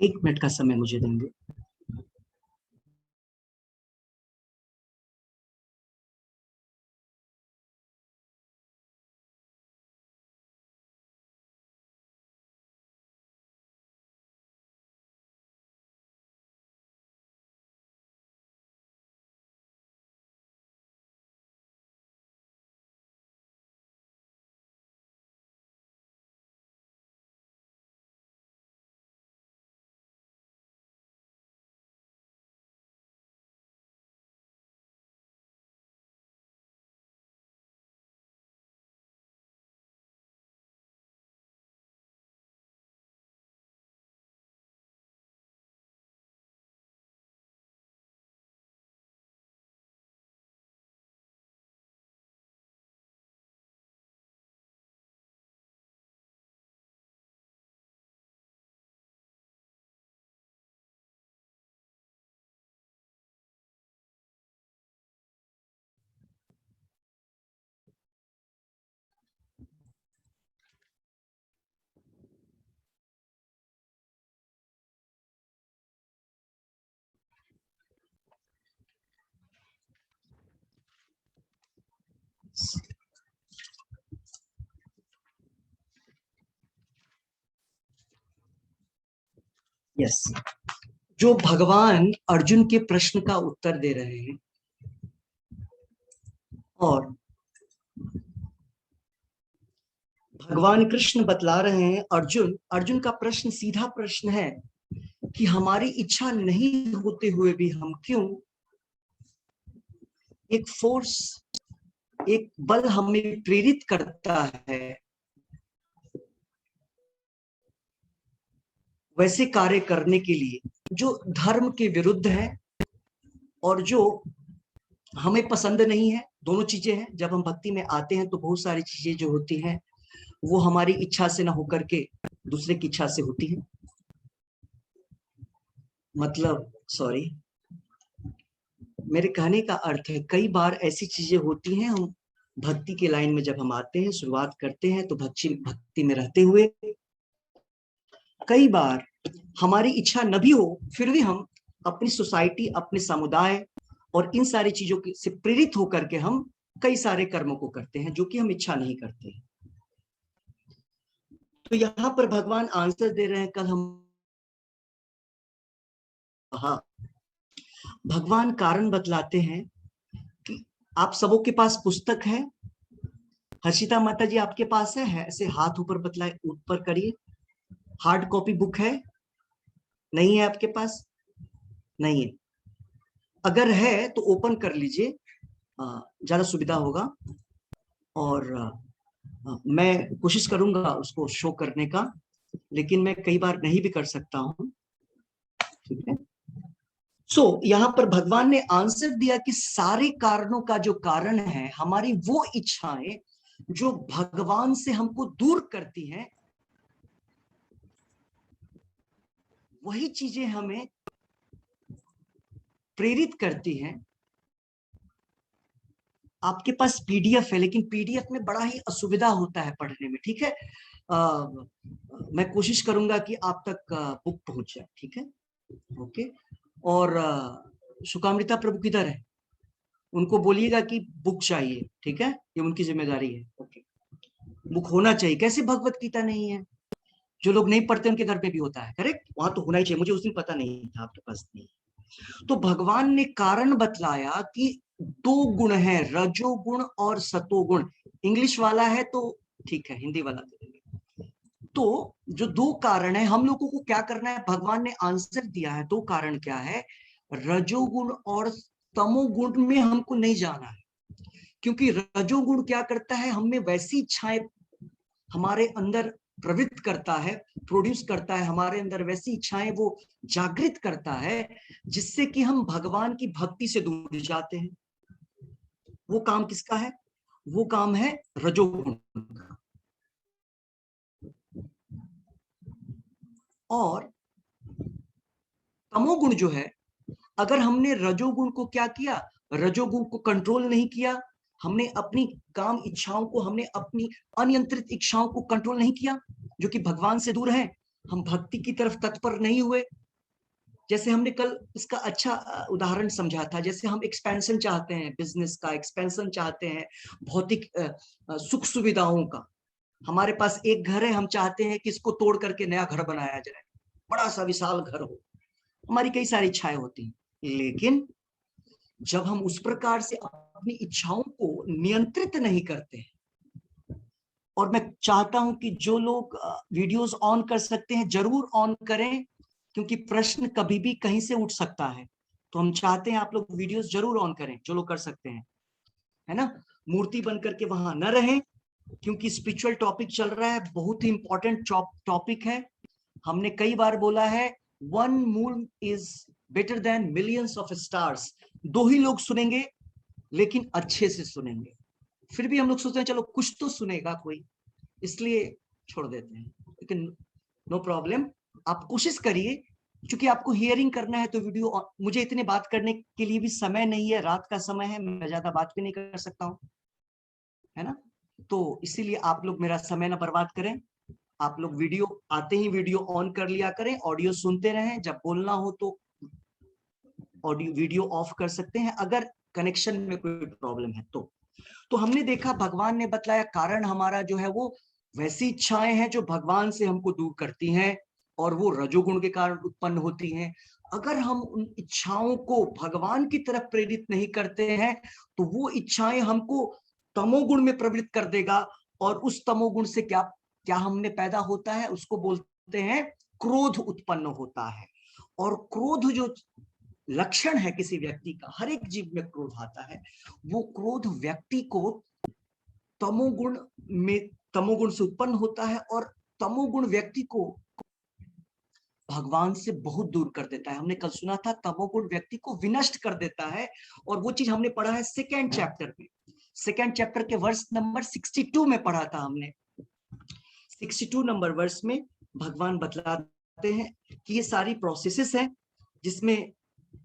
एक मिनट का समय मुझे देंगे। यस, जो भगवान अर्जुन के प्रश्न का उत्तर दे रहे हैं और भगवान कृष्ण बतला रहे हैं अर्जुन अर्जुन का प्रश्न सीधा प्रश्न है कि हमारी इच्छा नहीं होते हुए भी हम क्यों एक फोर्स, एक बल हमें प्रेरित करता है वैसे कार्य करने के लिए जो धर्म के विरुद्ध है और जो हमें पसंद नहीं है। दोनों चीजें हैं। जब हम भक्ति में आते हैं तो बहुत सारी चीजें जो होती हैं वो हमारी इच्छा से ना होकर के दूसरे की इच्छा से होती है। मतलब सॉरी, मेरे कहने का अर्थ है कई बार ऐसी चीजें होती हैं, हम भक्ति के लाइन में जब हम आते हैं, शुरुआत करते हैं तो भक्ति में रहते हुए कई बार हमारी इच्छा न भी हो फिर भी हम अपनी सोसाइटी, अपने समुदाय और इन सारी चीजों से प्रेरित होकर के हम कई सारे कर्मों को करते हैं जो कि हम इच्छा नहीं करते हैं। तो यहाँ पर भगवान आंसर दे रहे हैं। कल हम भगवान कारण बतलाते हैं कि आप सबों के पास पुस्तक है। हर्षिता माता जी आपके पास है ऐसे हाथ ऊपर बतलाए, ऊपर करिए। हार्ड कॉपी बुक है? नहीं है आपके पास? नहीं है। अगर है तो ओपन कर लीजिए, ज्यादा सुविधा होगा। और मैं कोशिश करूंगा उसको शो करने का, लेकिन मैं कई बार नहीं भी कर सकता हूं। ठीक है। यहाँ पर भगवान ने आंसर दिया कि सारे कारणों का जो कारण है हमारी वो इच्छाएं जो भगवान से हमको दूर करती हैं, वही चीजें हमें प्रेरित करती हैं। आपके पास पीडीएफ है, लेकिन पीडीएफ में बड़ा ही असुविधा होता है पढ़ने में। ठीक है। मैं कोशिश करूंगा कि आप तक बुक पहुंच जाए। ठीक है। ओके। और सुकामृता प्रभु किधर है? उनको बोलिएगा कि बुक चाहिए। ठीक है, ये उनकी जिम्मेदारी है। ओके, बुक होना चाहिए। कैसे भगवत गीता नहीं है? जो लोग नहीं पढ़ते उनके घर पे भी होता है। करेक्ट, वहां तो होना ही चाहिए। मुझे उस दिन पता नहीं था, आपके पास नहीं। तो भगवान ने कारण बतलाया कि दो गुण है, रजोगुण और सतोगुण। इंग्लिश वाला है तो ठीक है, हिंदी वाला दे देंगे। तो जो दो कारण है, हम लोगों को क्या करना है? भगवान ने आंसर दिया है। दो कारण क्या है? रजोगुण और तमोगुण में हमको नहीं जाना है, क्योंकि रजोगुण क्या करता है? हमें वैसी इच्छाएं हमारे अंदर प्रवृत्त करता है, प्रोड्यूस करता है, हमारे अंदर वैसी इच्छाएं वो जागृत करता है जिससे कि हम भगवान की भक्ति से दूर जाते हैं। वो काम किसका है? वो काम है रजोगुण का। और तमोगुण जो है, अगर हमने रजोगुण को क्या किया? रजोगुण को कंट्रोल नहीं किया, हमने अपनी काम इच्छाओं को, हमने अपनी अनियंत्रित इच्छाओं को कंट्रोल नहीं किया, जो कि भगवान से दूर है, हम भक्ति की तरफ तत्पर नहीं हुए। जैसे हमने कल इसका अच्छा उदाहरण समझा था, जैसे हम एक्सपेंशन चाहते हैं, बिजनेस का एक्सपेंशन चाहते हैं, भौतिक सुख सुविधाओं का। हमारे पास एक घर है, हम चाहते हैं कि इसको तोड़ करके नया घर बनाया जाए, बड़ा सा विशाल घर हो। हमारी कई सारी इच्छाएं होती हैं, लेकिन जब हम उस प्रकार से अपनी इच्छाओं को नियंत्रित नहीं करते हैं, और मैं चाहता हूं कि जो लोग वीडियोस ऑन कर सकते हैं जरूर ऑन करें, क्योंकि प्रश्न कभी भी कहीं से उठ सकता है। तो हम चाहते हैं आप लोग वीडियोस जरूर ऑन करें, जो लोग कर सकते हैं, है ना। मूर्ति बन करके वहां न रहें, क्योंकि स्पिरिचुअल टॉपिक चल रहा है, बहुत ही इंपॉर्टेंट टॉपिक है। हमने कई बार बोला है, one moon is better than millions of stars. दो ही लोग सुनेंगे, लेकिन अच्छे से सुनेंगे। फिर भी हम लोग सोचते हैं चलो कुछ तो सुनेगा कोई, इसलिए छोड़ देते हैं, लेकिन नो प्रॉब्लम, आप कोशिश करिए। क्योंकि आपको हियरिंग करना है तो वीडियो, मुझे इतने बात करने के लिए भी समय नहीं है, रात का समय है, मैं ज्यादा बात भी नहीं कर सकता हूँ, है ना। तो इसीलिए आप लोग मेरा समय ना बर्बाद करें। आप लोग वीडियो आते ही वीडियो ऑन कर लिया करें, ऑडियो सुनते रहें। जब बोलना हो तो ऑडियो वीडियो ऑफ कर सकते हैं, अगर कनेक्शन में कोई प्रॉब्लम है तो हमने देखा भगवान ने बतलाया, कारण हमारा जो है वो वैसी इच्छाएं हैं जो भगवान से हमको दूर करती हैं, और वो रजोगुण के कारण उत्पन्न होती हैं। अगर हम उन इच्छाओं को भगवान की तरफ प्रेरित नहीं करते हैं, तो वो इच्छाएं हमको तमोगुण में प्रवृत्त कर देगा। और उस तमोगुण से क्या क्या हमने पैदा होता है, उसको बोलते हैं क्रोध उत्पन्न होता है। और क्रोध जो लक्षण है किसी व्यक्ति का, हर एक जीव में क्रोध आता है, वो क्रोध व्यक्ति को तमोगुण में, तमोगुण से उत्पन्न होता है, और तमोगुण व्यक्ति को भगवान से बहुत दूर कर देता है। हमने कल सुना था तमोगुण व्यक्ति को विनष्ट कर देता है, और वो चीज हमने पढ़ा है सेकेंड चैप्टर में। सेकेंड चैप्टर के वर्ष नंबर 62 में पढ़ा था हमने। 62 नंबर वर्ष में भगवान बतलाते हैं कि ये सारी प्रोसेसेस हैं, जिसमें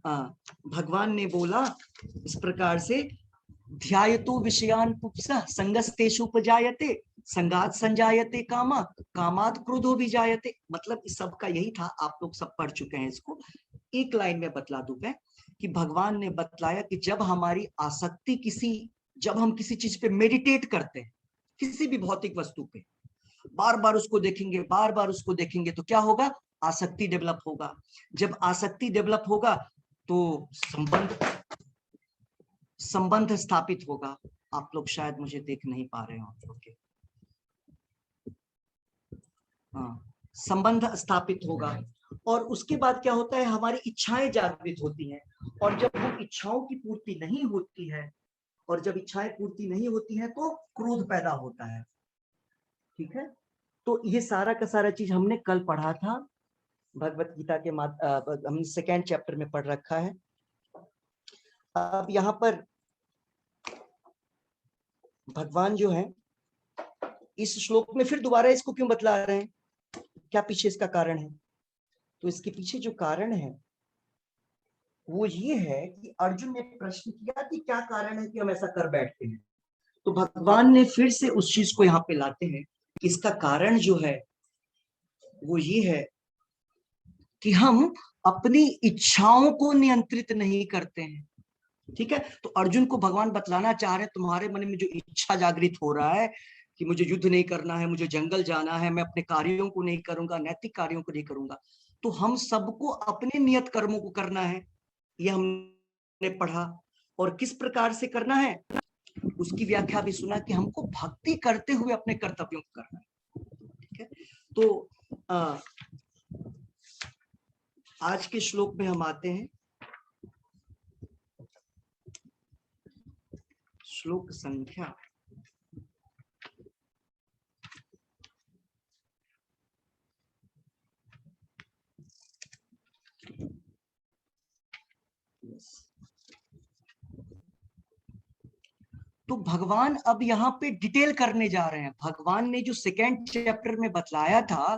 भगवान ने बोला इस प्रकार से, ध्यायतो विषयान पुप्सः संगस्तेषु उपजायते, संगात संजायते कामा, कामात क्रोधो भी जायते। मतलब इस सब का यही था, आप लोग सब पढ़ चुके हैं इसको। एक लाइन में बतला दूं मैं कि भगवान ने बतलाया कि जब हमारी आसक्ति जब हम किसी चीज पे मेडिटेट करते हैं, किसी भी भौतिक वस्तु पे बार बार उसको देखेंगे, बार बार उसको देखेंगे, तो क्या होगा, आसक्ति डेवलप होगा। जब आसक्ति डेवलप होगा तो संबंध स्थापित होगा। आप लोग शायद मुझे देख नहीं पा रहे हो, ओके, हाँ, संबंध स्थापित होगा। और उसके बाद क्या होता है, हमारी इच्छाएं जागृत होती हैं, और जब वो इच्छाओं की पूर्ति नहीं होती है, और जब इच्छाएं पूर्ति नहीं होती है तो क्रोध पैदा होता है। ठीक है, तो ये सारा का सारा चीज हमने कल पढ़ा था भगवत गीता के हमने सेकेंड चैप्टर में पढ़ रखा है। अब यहाँ पर भगवान जो है इस श्लोक में फिर दोबारा इसको क्यों बतला रहे हैं, क्या पीछे इसका कारण है। तो इसके पीछे जो कारण है वो ये है कि अर्जुन ने प्रश्न किया कि क्या कारण है कि हम ऐसा कर बैठते हैं। तो भगवान ने फिर से उस चीज को यहाँ पे लाते हैं कि इसका कारण जो है वो ये है कि हम अपनी इच्छाओं को नियंत्रित नहीं करते हैं। ठीक है, तो अर्जुन को भगवान बतलाना चाह रहे हैं, तुम्हारे मन में जो इच्छा जागृत हो रहा है कि मुझे युद्ध नहीं करना है, मुझे जंगल जाना है, मैं अपने कार्यों को नहीं करूंगा, नैतिक कार्यों को नहीं करूंगा, तो हम सबको अपने नियत कर्मों को करना है, ये हमने पढ़ा। और किस प्रकार से करना है उसकी व्याख्या भी सुना कि हमको भक्ति करते हुए अपने कर्तव्यों को करना है। ठीक है, तो आज के श्लोक में हम आते हैं, श्लोक संख्या 10। तो भगवान अब यहाँ पे डिटेल करने जा रहे हैं। भगवान ने जो सेकेंड चैप्टर में बतलाया था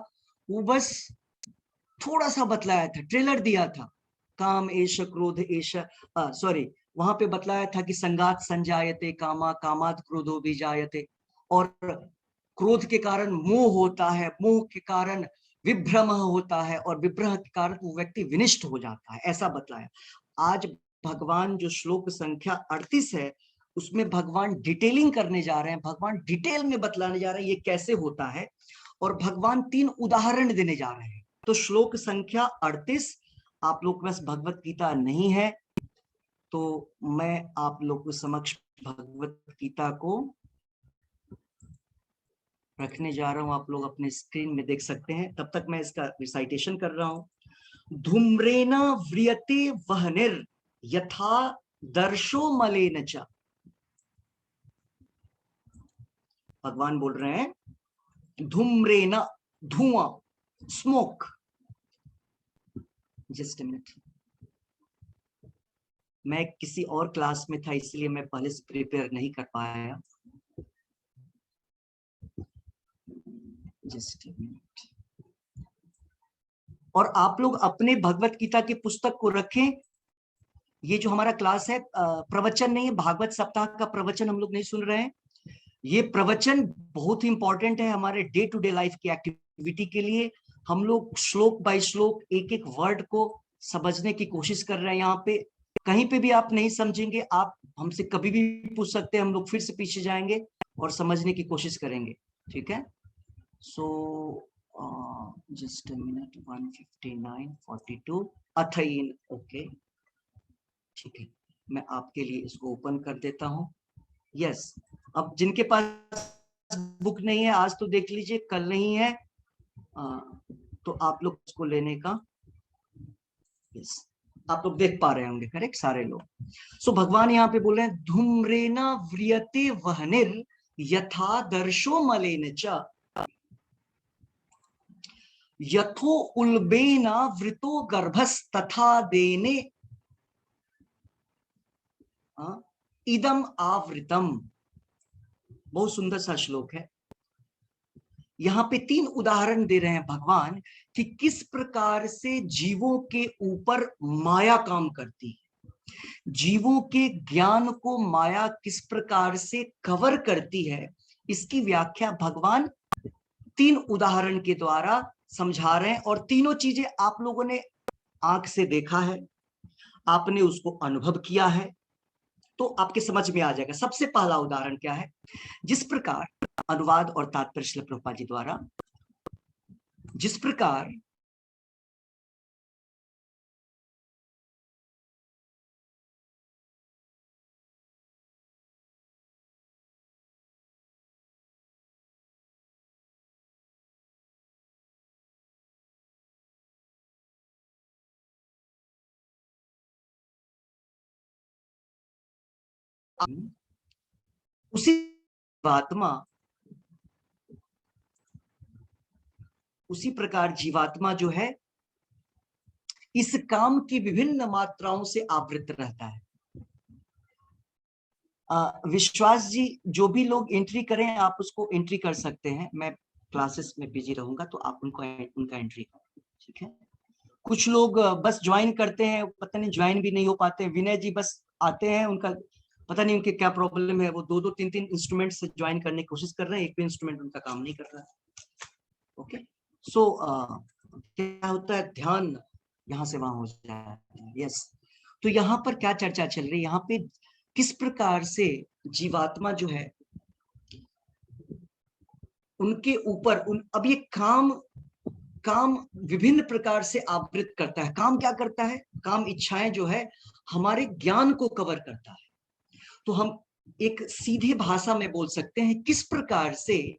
वो बस थोड़ा सा बतलाया था, ट्रेलर दिया था, काम एश क्रोध एश, सॉरी, वहां पे बतलाया था कि संगात संजायते कामा, कामात क्रोधो भी जायते, और क्रोध के कारण मोह होता है, मोह के कारण विभ्रम होता है और विभ्रह के कारण वो व्यक्ति विनिष्ट हो जाता है, ऐसा बतलाया। आज भगवान जो श्लोक संख्या 38 है उसमें भगवान डिटेलिंग करने जा रहे हैं, भगवान डिटेल में बतलाने जा रहे हैं ये कैसे होता है, और भगवान 3 उदाहरण देने जा रहे हैं। तो श्लोक संख्या 38, आप लोग के पास भगवत गीता नहीं है तो मैं आप लोग के समक्ष भगवत गीता को रखने जा रहा हूं, आप लोग अपने स्क्रीन में देख सकते हैं, तब तक मैं इसका रिसाइटेशन कर रहा हूं। धूम्रेण व्रियते वह्निर यथा दर्शो मलेन च। भगवान बोल रहे हैं धूम्रेण, धुआं, स्मोक। जस्ट अ मिनट, मैं किसी और क्लास में था इसलिए मैं पहले से प्रिपेयर नहीं कर पाया। Just a minute. और आप लोग अपने भगवत गीता की पुस्तक को रखें। ये जो हमारा क्लास है प्रवचन नहीं है, भागवत सप्ताह का प्रवचन हम लोग नहीं सुन रहे हैं। ये प्रवचन बहुत ही इंपॉर्टेंट है हमारे डे टू डे लाइफ की एक्टिविटी के लिए। हम लोग श्लोक बाय श्लोक एक एक वर्ड को समझने की कोशिश कर रहे हैं। यहाँ पे कहीं पे भी आप नहीं समझेंगे, आप हमसे कभी भी पूछ सकते हैं, हम लोग फिर से पीछे जाएंगे और समझने की कोशिश करेंगे, ठीक है। सो जस्ट अ मिनट, 159:42 अथईन, ओके, ठीक है, मैं आपके लिए इसको ओपन कर देता हूं। यस, अब जिनके पास बुक नहीं है आज तो देख लीजिए, कल नहीं है तो आप लोग उसको लेने का, यस, आप लोग देख पा रहे होंगे, करेक्ट सारे लोग। सो भगवान यहाँ पे बोल रहे हैं धूम्रेना व्रियते वह्निर यथा दर्शो मलेन च यथो उल्बेना वृतो गर्भस तथा देने इदम आवृतम। बहुत सुंदर सा श्लोक है। यहाँ पे 3 उदाहरण दे रहे हैं भगवान कि किस प्रकार से जीवों के ऊपर माया काम करती है, जीवों के ज्ञान को माया किस प्रकार से कवर करती है, इसकी व्याख्या भगवान 3 उदाहरण के द्वारा समझा रहे हैं। और तीनों चीजें आप लोगों ने आंख से देखा है, आपने उसको अनुभव किया है, तो आपके समझ में आ जाएगा। सबसे पहला उदाहरण क्या है, जिस प्रकार अनुवाद और तात्पर्य श्रील प्रभुपाद जी द्वारा, जिस प्रकार उसी जीवात्मा, उसी प्रकार जीवात्मा जो है इस काम की विभिन्न मात्राओं से आवृत रहता है। विश्वास जी, जो भी लोग एंट्री करें आप उसको एंट्री कर सकते हैं, मैं क्लासेस में बिजी रहूंगा तो आप उनका एंट्री करें, ठीक है। कुछ लोग बस ज्वाइन करते हैं, पता नहीं ज्वाइन भी नहीं हो पाते हैं। विनय जी बस आते हैं, उनका पता नहीं उनके क्या प्रॉब्लम है, वो 2-2 3-3 इंस्ट्रूमेंट से ज्वाइन करने की कोशिश कर रहे हैं, एक भी इंस्ट्रूमेंट उनका काम नहीं कर रहा है। ओके, सो क्या होता है, ध्यान यहाँ से वहां हो जाता है। यस, तो यहाँ पर क्या चर्चा चल रही है, यहाँ पे किस प्रकार से जीवात्मा जो है उनके ऊपर अब ये काम विभिन्न प्रकार से आवृत करता है। काम क्या करता है, काम इच्छाएं जो है हमारे ज्ञान को कवर करता है। तो हम एक सीधी भाषा में बोल सकते हैं किस प्रकार से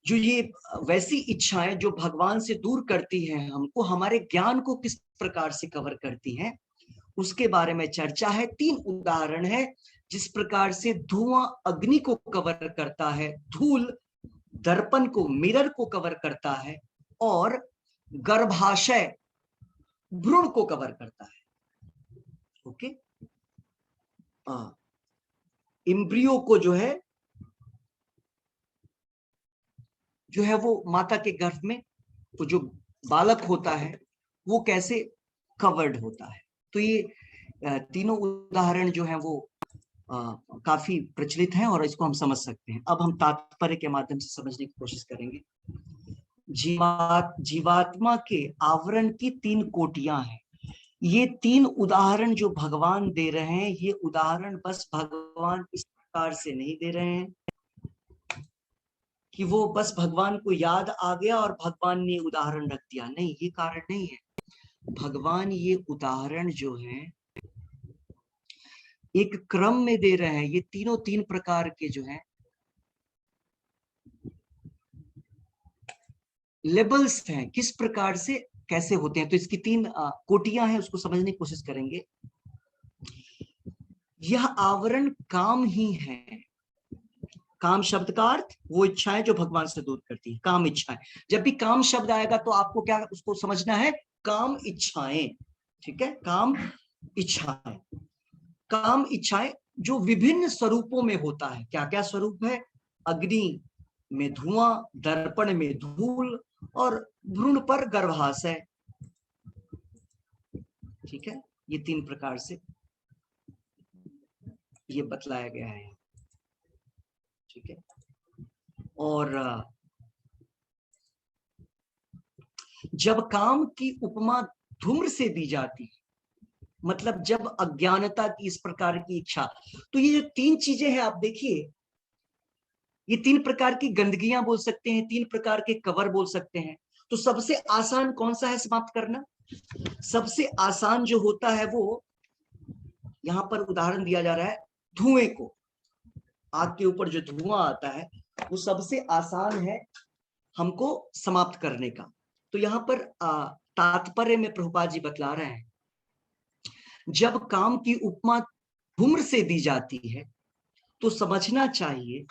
जो ये वैसी इच्छाएं जो भगवान से दूर करती हैं हमको, हमारे ज्ञान को किस प्रकार से कवर करती हैं, उसके बारे में चर्चा है। 3 उदाहरण है, जिस प्रकार से धुआं अग्नि को कवर करता है, धूल दर्पण को, मिरर को कवर करता है, और गर्भाशय भ्रूण को कवर करता है। ओके, इम्ब्रियो को जो है वो माता के गर्भ में वो जो बालक होता है वो कैसे कवर्ड होता है। तो ये तीनों उदाहरण जो है वो काफी प्रचलित हैं और इसको हम समझ सकते हैं। अब हम तात्पर्य के माध्यम से समझने की कोशिश करेंगे। जीवात्मा के आवरण की 3 कोटियां हैं। ये 3 उदाहरण जो भगवान दे रहे हैं, ये उदाहरण बस भगवान इस प्रकार से नहीं दे रहे हैं कि वो बस भगवान को याद आ गया और भगवान ने उदाहरण रख दिया। नहीं, ये कारण नहीं है। भगवान ये उदाहरण जो है एक क्रम में दे रहे हैं। ये तीनों 3 प्रकार के जो हैं लेबल्स हैं, किस प्रकार से कैसे होते हैं। तो इसकी 3 कोटियां हैं, उसको समझने की कोशिश करेंगे। यह आवरण काम ही है। काम शब्द का अर्थ वो इच्छाएं जो भगवान से दूर करती है, काम इच्छाएं। जब भी काम शब्द आएगा तो आपको क्या उसको समझना है, काम इच्छाएं। ठीक है, काम इच्छाएं। काम इच्छाएं जो विभिन्न स्वरूपों में होता है। क्या क्या स्वरूप है? अग्नि में धुआं, दर्पण में धूल और भ्रूण पर गर्भाशय। ठीक है, ये 3 प्रकार से ये बतलाया गया है। ठीक है, और जब काम की उपमा धूम्र से दी जाती है, मतलब जब अज्ञानता की इस प्रकार की इच्छा, तो ये जो 3 चीजें हैं आप देखिए, ये 3 प्रकार की गंदगियां बोल सकते हैं, 3 प्रकार के कवर बोल सकते हैं। तो सबसे आसान कौन सा है समाप्त करना? सबसे आसान जो होता है वो, यहां पर उदाहरण दिया जा रहा है धुएं को। आग के ऊपर जो धुआं आता है वो सबसे आसान है हमको समाप्त करने का। तो यहां पर तात्पर्य में प्रभुपाद जी बतला रहे हैं, जब काम की उपमा धूम्र से दी जाती है तो समझना चाहिए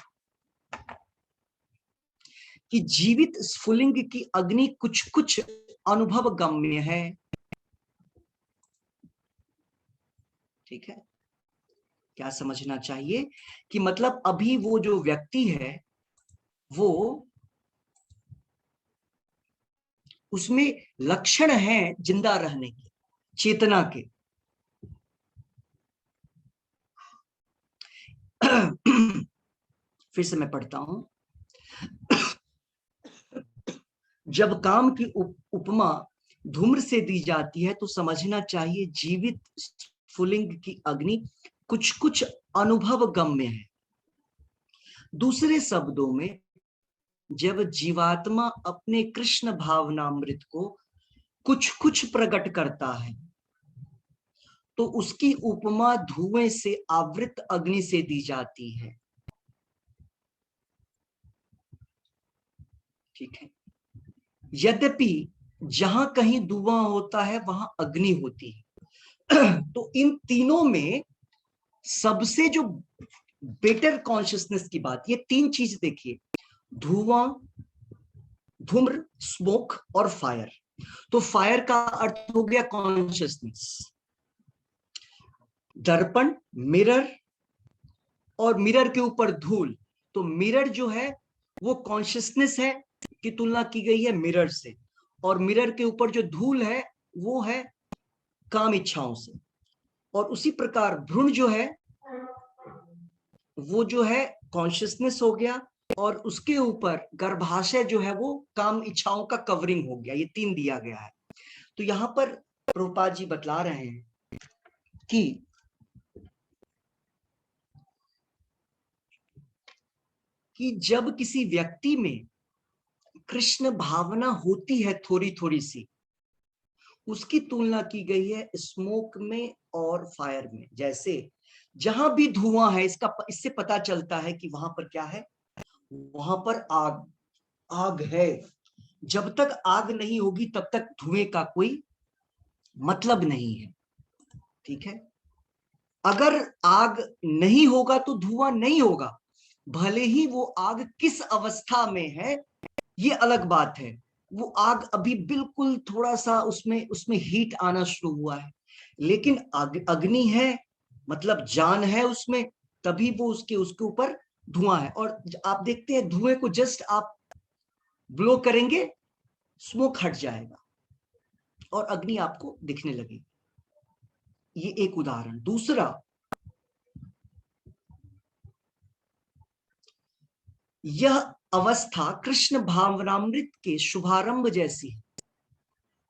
कि जीवित स्फुलिंग की अग्नि कुछ कुछ अनुभव गम्य है। ठीक है, क्या समझना चाहिए कि मतलब अभी वो जो व्यक्ति है वो, उसमें लक्षण है जिंदा रहने के, चेतना के। फिर से मैं पढ़ता हूं, जब काम की उपमा धूम्र से दी जाती है तो समझना चाहिए जीवित स्फुलिंग की अग्नि कुछ कुछ अनुभव गम्य है। दूसरे शब्दों में, जब जीवात्मा अपने कृष्ण भावनामृत को कुछ कुछ प्रकट करता है तो उसकी उपमा धुएं से आवृत अग्नि से दी जाती है। ठीक है, यद्यपि जहां कहीं धुआं होता है वहां अग्नि होती है। तो इन तीनों में सबसे जो बेटर कॉन्शियसनेस की बात, ये 3 चीज देखिए, धुआं, धूम्र, स्मोक और फायर। तो फायर का अर्थ हो गया कॉन्शियसनेस, दर्पण, मिरर, और मिरर के ऊपर धूल। तो मिरर जो है वो कॉन्शियसनेस है की तुलना की गई है मिरर से, और मिरर के ऊपर जो धूल है वो है काम इच्छाओं से। और उसी प्रकार भ्रूण जो है वो जो है कॉन्शियसनेस हो गया, और उसके ऊपर गर्भाशय जो है वो काम इच्छाओं का कवरिंग हो गया। ये 3 दिया गया है। तो यहां पर प्रभुपाद जी बतला रहे हैं कि जब किसी व्यक्ति में कृष्ण भावना होती है थोड़ी थोड़ी सी, उसकी तुलना की गई है स्मोक में और फायर में। जैसे जहां भी धुआं है, इससे पता चलता है कि वहां पर क्या है, वहां पर आग, आग है। जब तक आग नहीं होगी तब तक धुएं का कोई मतलब नहीं है। ठीक है, अगर आग नहीं होगा तो धुआं नहीं होगा, भले ही वो आग किस अवस्था में है ये अलग बात है। वो आग अभी बिल्कुल थोड़ा सा उसमें उसमें हीट आना शुरू हुआ है, लेकिन अग्नि है, मतलब जान है उसमें, तभी वो उसके उसके ऊपर धुआं है। और आप देखते हैं धुएं को जस्ट आप ब्लो करेंगे, स्मोक हट जाएगा और अग्नि आपको दिखने लगेगी। ये एक उदाहरण। दूसरा, यह अवस्था कृष्ण भावनामृत के शुभारंभ जैसी है।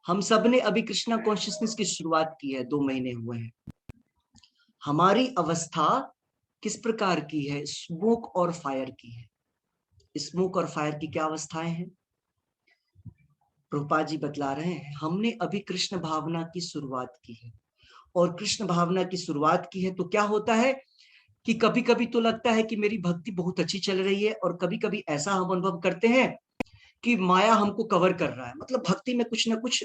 हम सब ने अभी कृष्णा कॉन्शियसनेस की शुरुआत की है, 2 महीने हुए हैं। हमारी अवस्था किस प्रकार की है? स्मोक और फायर की है। स्मोक और फायर की क्या अवस्थाएं हैं? प्रभुपाद जी बतला रहे हैं, हमने अभी कृष्ण भावना की शुरुआत की है, और कृष्ण भावना की शुरुआत की है तो क्या होता है कि कभी कभी तो लगता है कि मेरी भक्ति बहुत अच्छी चल रही है, और कभी कभी ऐसा हम अनुभव करते हैं कि माया हमको कवर कर रहा है, मतलब भक्ति में कुछ ना कुछ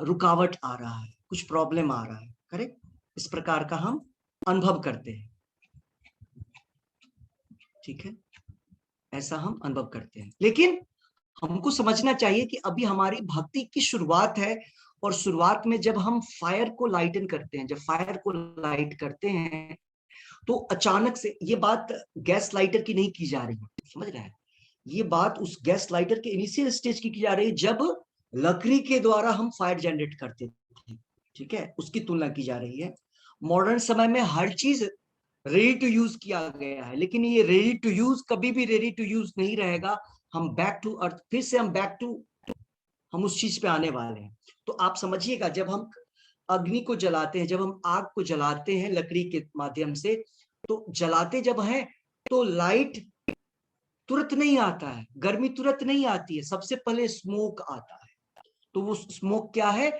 रुकावट आ रहा है, कुछ प्रॉब्लम आ रहा है। करेक्ट? इस प्रकार का हम अनुभव करते हैं। ठीक है, ऐसा हम अनुभव करते हैं, लेकिन हमको समझना चाहिए कि अभी हमारी भक्ति की शुरुआत है, और शुरुआत में जब हम फायर को लाइटन करते हैं, जब फायर को लाइट करते हैं, तो अचानक से, ये बात गैस लाइटर की नहीं की जा रही है, समझ रहे हैं? ये बात उस गैस लाइटर के इनिशियल स्टेज की जा रही है, जब लकड़ी के द्वारा हम फायर जनरेट करते थे। ठीक है, उसकी तुलना की जा रही है। मॉडर्न समय में हर चीज रेडी टू यूज किया गया है, लेकिन ये रेडी टू यूज कभी भी रेडी टू यूज नहीं रहेगा। हम बैक टू अर्थ, फिर से हम उस चीज पे आने वाले हैं। तो आप समझिएगा, जब हम अग्नि को जलाते हैं, जब हम आग को जलाते हैं लकड़ी के माध्यम से, तो जलाते जब हैं तो लाइट तुरंत नहीं आता है, गर्मी तुरंत नहीं आती है, सबसे पहले स्मोक आता है। तो वो स्मोक क्या है?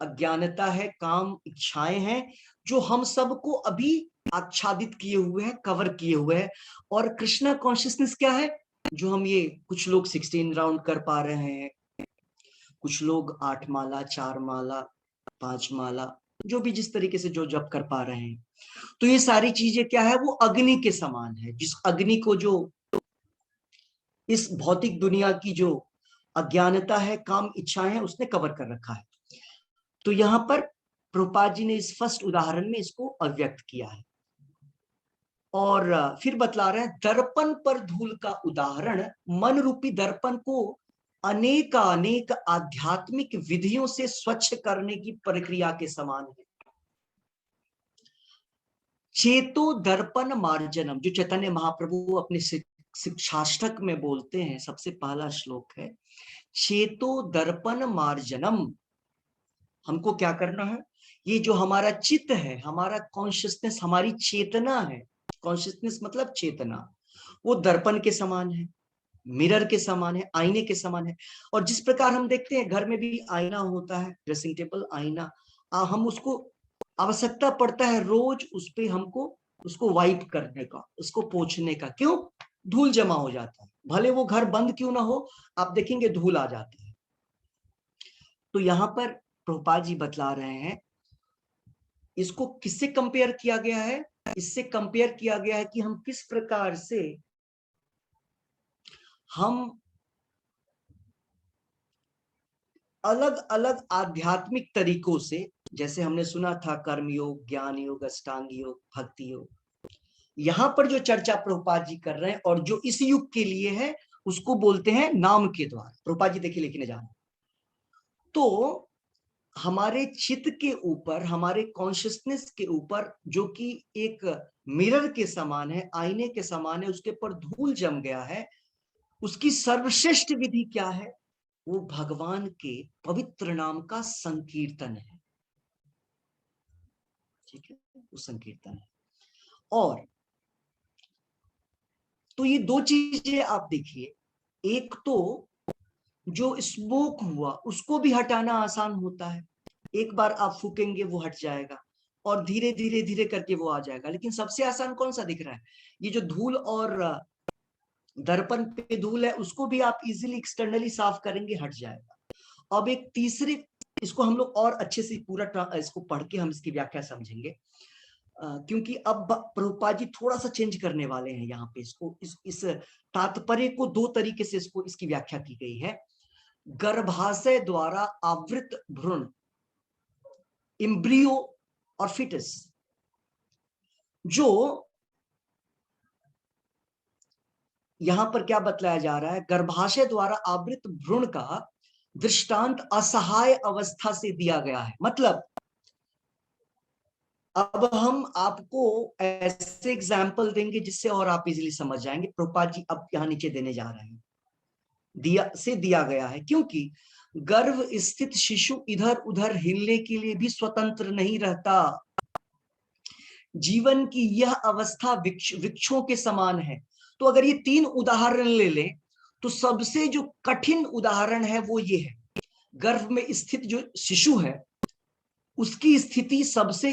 अज्ञानता है, काम इच्छाएं हैं, जो हम सबको अभी आच्छादित किए हुए हैं, कवर किए हुए हैं। और कृष्णा कॉन्शियसनेस क्या है? जो हम ये, कुछ लोग 16 राउंड कर पा रहे हैं, कुछ लोग 8 माला, 4 माला, 5 माला, जो भी जिस तरीके से जो जप कर पा रहे हैं। तो ये सारी चीजें क्या है? वो अग्नि के समान है, जिस अग्नि को, जो इस भौतिक दुनिया की जो अज्ञानता है, काम इच्छाएं हैं, उसने कवर कर रखा है। तो यहां पर प्रभुपाद जी ने इस फर्स्ट उदाहरण में इसको अव्यक्त किया है, और फिर बतला रहे हैं, दर्पण पर धूल का उदाहरण मन रूपी दर्पण को अनेक आध्यात्मिक विधियों से स्वच्छ करने की प्रक्रिया के समान है। चेतो दर्पण मार्जनम, जो चैतन्य महाप्रभु अपने शिक्षाष्टक में बोलते हैं, सबसे पहला श्लोक है, चेतो दर्पण मार्जनम। हमको क्या करना है? ये जो हमारा चित्त है, हमारा कॉन्शियसनेस, हमारी चेतना है, कॉन्शियसनेस मतलब चेतना, वो दर्पण के समान है, मिरर के समान है, आईने के समान है। और जिस प्रकार हम देखते हैं घर में भी आईना होता है, ड्रेसिंग टेबल आईना, हम उसको, आवश्यकता पड़ता है रोज उस पे हमको उसको वाइप करने का, उसको पोंछने का। क्यों? धूल जमा हो जाता है, भले वो घर बंद क्यों ना हो, आप देखेंगे धूल आ जाती है। तो यहां पर प्रभुपाद जी बतला रहे हैं, इसको किससे कंपेयर किया गया है? इससे कंपेयर किया गया है कि हम किस प्रकार से हम अलग अलग आध्यात्मिक तरीकों से, जैसे हमने सुना था कर्म योग, ज्ञान योग, अष्टांग योग, भक्ति योग, यहां पर जो चर्चा प्रभुपाद जी कर रहे हैं और जो इस युग के लिए है, उसको बोलते हैं नाम के द्वारा। प्रभुपाद जी देखिए लिखने जाना, तो हमारे चित्त के ऊपर, हमारे कॉन्शियसनेस के ऊपर, जो कि एक मिरर के समान है, आईने के समान है, उसके ऊपर धूल जम गया है, उसकी सर्वश्रेष्ठ विधि क्या है? वो भगवान के पवित्र नाम का संकीर्तन है। ठीक है, वो संकीर्तन है। और तो ये दो चीजें आप देखिए, एक तो जो स्मोक हुआ उसको भी हटाना आसान होता है, एक बार आप फूकेंगे वो हट जाएगा, और धीरे धीरे धीरे करके वो आ जाएगा। लेकिन सबसे आसान कौन सा दिख रहा है? ये जो धूल और दर्पण पे धूल है, उसको भी आप इजीली एक्सटर्नली साफ करेंगे, हट जाएगा। अब एक तीसरे, इसको हम लोग और अच्छे से पूरा इसको पढ़ के हम इसकी व्याख्या समझेंगे, क्योंकि अब प्रभुपाद जी थोड़ा सा चेंज करने वाले हैं यहाँ पे। इसको इस तात्पर्य को दो तरीके से इसको, इसकी व्याख्या की गई है। गर्भाशय द्वारा आवृत भ्रूण, इम्ब्रियो और फिटस, जो यहां पर क्या बतलाया जा रहा है? गर्भाशय द्वारा आवृत भ्रूण का दृष्टांत असहाय अवस्था से दिया गया है। मतलब अब हम आपको ऐसे एग्जाम्पल देंगे जिससे और आप इजीली समझ जाएंगे। प्रभुपाद जी अब यहाँ नीचे देने जा रहे हैं, दिया गया है, क्योंकि गर्भ स्थित शिशु इधर उधर हिलने के लिए भी स्वतंत्र नहीं रहता। जीवन की यह अवस्था वृक्षों के समान है। तो अगर ये 3 उदाहरण ले लें तो सबसे जो कठिन उदाहरण है वो ये है, गर्भ में स्थित जो शिशु है उसकी स्थिति सबसे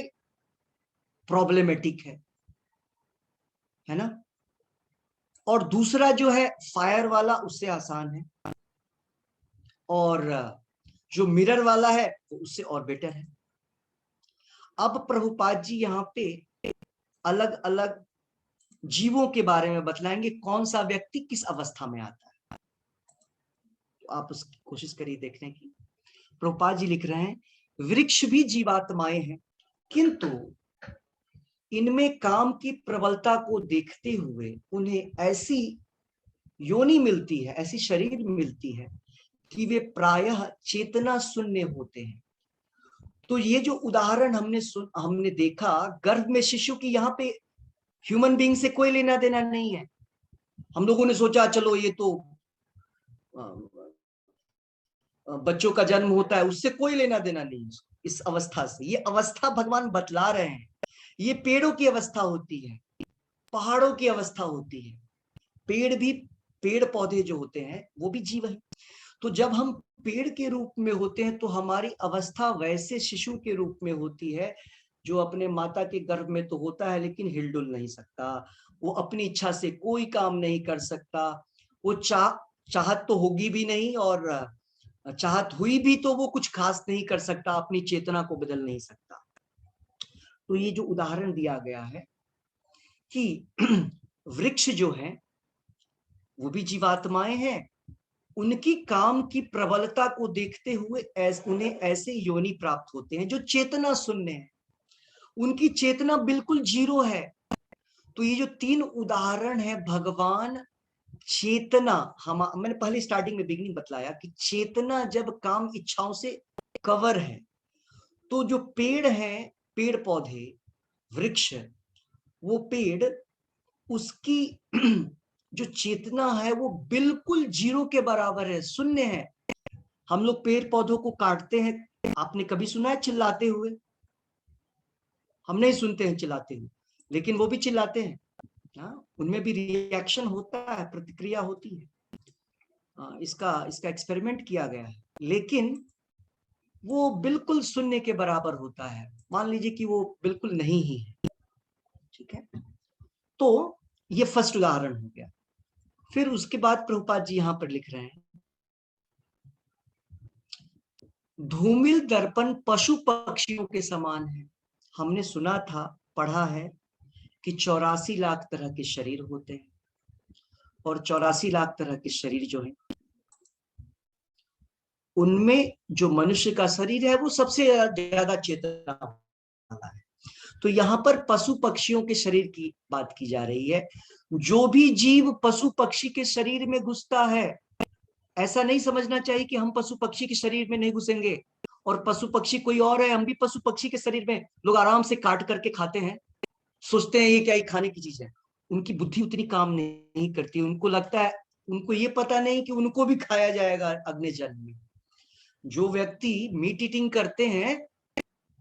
प्रॉब्लमेटिक है ना। और दूसरा जो है फायर वाला उससे आसान है, और जो मिरर वाला है वो उससे और बेटर है। अब प्रभुपाद जी यहाँ पे अलग अलग जीवों के बारे में बतलाएंगे, कौन सा व्यक्ति किस अवस्था में आता है। तो आप उसकी कोशिश करिए देखने की। प्रभुपाद जी लिख रहे हैं, वृक्ष भी जीवात्माएं हैं, किंतु इनमें काम की प्रबलता को देखते हुए उन्हें ऐसी योनि मिलती है, ऐसी शरीर मिलती है कि वे प्रायः चेतना शून्य होते हैं। तो ये जो उदाहरण हमने देखा गर्भ में शिशु की, यहाँ पे ह्यूमन बीइंग से कोई लेना देना नहीं है। हम लोगों ने सोचा चलो ये तो बच्चों का जन्म होता है, उससे कोई लेना देना नहीं है इस अवस्था से। ये अवस्था भगवान बतला रहे हैं, ये पेड़ों की अवस्था होती है, पहाड़ों की अवस्था होती है। पेड़ पौधे जो होते हैं वो भी जीव है। तो जब हम पेड़ के रूप में होते हैं तो हमारी अवस्था वैसे शिशु के रूप में होती है जो अपने माता के गर्भ में तो होता है लेकिन हिलडुल नहीं सकता, वो अपनी इच्छा से कोई काम नहीं कर सकता, वो चाहत तो होगी भी नहीं, और चाहत हुई भी तो वो कुछ खास नहीं कर सकता, अपनी चेतना को बदल नहीं सकता। तो ये जो उदाहरण दिया गया है कि वृक्ष जो है वो भी जीवात्माएं हैं, उनकी काम की प्रबलता को देखते हुए उन्हें ऐसे योनि प्राप्त होते हैं जो चेतना शून्य है, उनकी चेतना बिल्कुल जीरो है। तो ये जो 3 उदाहरण है, भगवान चेतना, मैंने पहले स्टार्टिंग में बिगिनिंग बतलाया कि चेतना जब काम इच्छाओं से कवर है, तो जो पेड़ है, पेड़ पौधे, वृक्ष, वो पेड़, उसकी जो चेतना है वो बिल्कुल जीरो के बराबर है, शून्य है। हम लोग पेड़ पौधों को काटते हैं, आपने कभी सुना है चिल्लाते हुए? हम नहीं सुनते हैं चिल्लाते हुए, लेकिन वो भी चिल्लाते हैं। उनमें भी रिएक्शन होता है, प्रतिक्रिया होती है। इसका एक्सपेरिमेंट किया गया है, लेकिन वो बिल्कुल शून्य के बराबर होता है। मान लीजिए कि वो बिल्कुल नहीं ही है, ठीक है। तो ये फर्स्ट उदाहरण हो गया। फिर उसके बाद प्रभुपाद जी यहां पर लिख रहे हैं, धूमिल दर्पण पशु पक्षियों के समान है। हमने सुना था, पढ़ा है कि 84 लाख तरह के शरीर होते हैं, और 84 लाख तरह के शरीर जो है उनमें जो मनुष्य का शरीर है वो सबसे ज्यादा चेतना वाला है। तो यहाँ पर पशु पक्षियों के शरीर की बात की जा रही है। जो भी जीव पशु पक्षी के शरीर में घुसता है, ऐसा नहीं समझना चाहिए कि हम पशु पक्षी के शरीर में नहीं घुसेंगे और पशु पक्षी कोई और है, हम भी पशु पक्षी के शरीर में। लोग आराम से काट करके खाते हैं, सोचते हैं ये क्या, ये खाने की चीज है। उनकी बुद्धि उतनी काम नहीं करती, उनको लगता है, उनको ये पता नहीं कि उनको भी खाया जाएगा अगले जन्म में। जो व्यक्ति मीट ईटिंग करते हैं,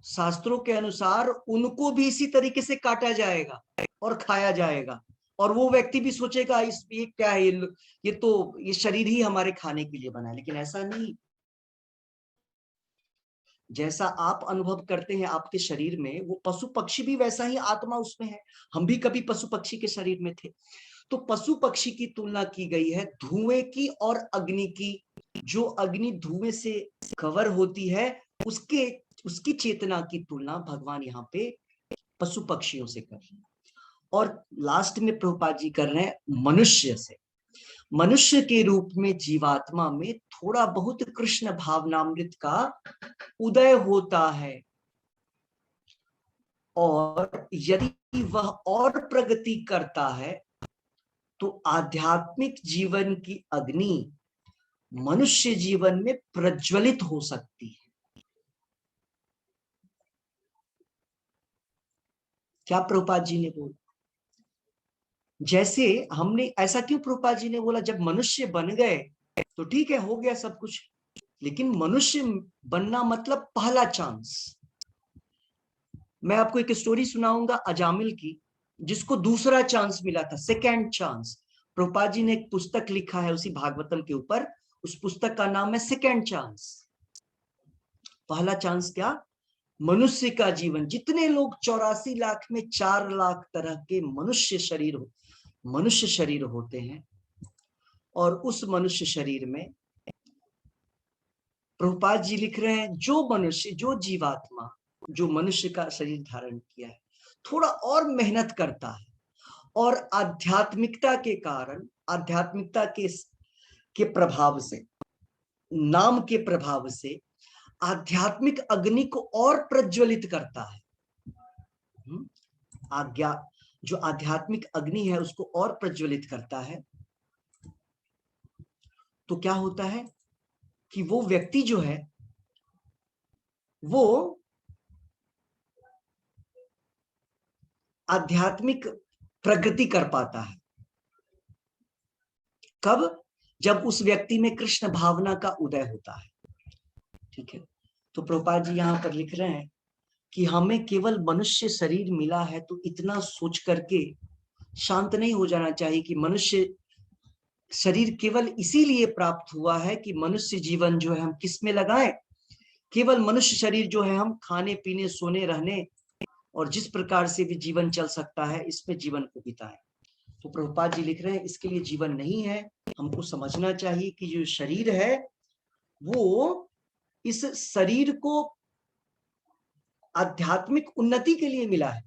शास्त्रों के अनुसार उनको भी इसी तरीके से काटा जाएगा और खाया जाएगा, और वो व्यक्ति भी सोचेगा इस ये क्या है, ये तो ये शरीर ही हमारे खाने के लिए बना है। लेकिन ऐसा नहीं, जैसा आप अनुभव करते हैं आपके शरीर में, वो पशु पक्षी भी वैसा ही आत्मा उसमें है। हम भी कभी पशु पक्षी के शरीर में थे। तो पशु पक्षी की तुलना की गई है धुएं की और अग्नि की। जो अग्नि धुएं से कवर होती है, उसकी चेतना की तुलना भगवान यहाँ पे पशु पक्षियों से कर रहे हैं। और लास्ट में प्रभुपाद जी कर रहे हैं मनुष्य से। मनुष्य के रूप में जीवात्मा में थोड़ा बहुत कृष्ण भावनामृत का उदय होता है, और यदि वह और प्रगति करता है तो आध्यात्मिक जीवन की अग्नि मनुष्य जीवन में प्रज्वलित हो सकती है। क्या प्रभुपाद जी ने बोला? जैसे हमने ऐसा क्यों प्रभुपाद जी ने बोला, जब मनुष्य बन गए तो ठीक है, हो गया सब कुछ, लेकिन मनुष्य बनना मतलब पहला चांस। मैं आपको एक स्टोरी सुनाऊंगा अजामिल की, जिसको दूसरा चांस मिला था, सेकेंड चांस। प्रभुपाद जी ने एक पुस्तक लिखा है उसी भागवतम के ऊपर, उस पुस्तक का नाम है सेकेंड चांस। पहला चांस क्या? मनुष्य का जीवन। जितने लोग 84 लाख में 4 लाख तरह के मनुष्य शरीर होते हैं, और उस मनुष्य शरीर में प्रभुपाद जी लिख रहे हैं, जो मनुष्य, जो जीवात्मा, जो मनुष्य का शरीर धारण किया है, थोड़ा और मेहनत करता है, और आध्यात्मिकता के कारण, आध्यात्मिकता के प्रभाव से, नाम के प्रभाव से आध्यात्मिक अग्नि को और प्रज्वलित करता है। आज्ञा, जो आध्यात्मिक अग्नि है उसको और प्रज्वलित करता है, तो क्या होता है कि वो व्यक्ति जो है वो आध्यात्मिक प्रगति कर पाता है। कब? जब उस व्यक्ति में कृष्ण भावना का उदय होता है। ठीक है, तो प्रभुपाद जी यहां पर लिख रहे हैं कि हमें केवल मनुष्य शरीर मिला है तो इतना सोच करके शांत नहीं हो जाना चाहिए कि मनुष्य शरीर केवल इसीलिए प्राप्त हुआ है कि मनुष्य जीवन जो है हम किस में लगाएं। केवल मनुष्य शरीर जो है हम खाने पीने सोने रहने और जिस प्रकार से भी जीवन चल सकता है इसमें जीवन को बिताएं। तो प्रभुपाद जी लिख रहे हैं इसके लिए जीवन नहीं है। हमको समझना चाहिए कि जो शरीर है वो इस शरीर को आध्यात्मिक उन्नति के लिए मिला है।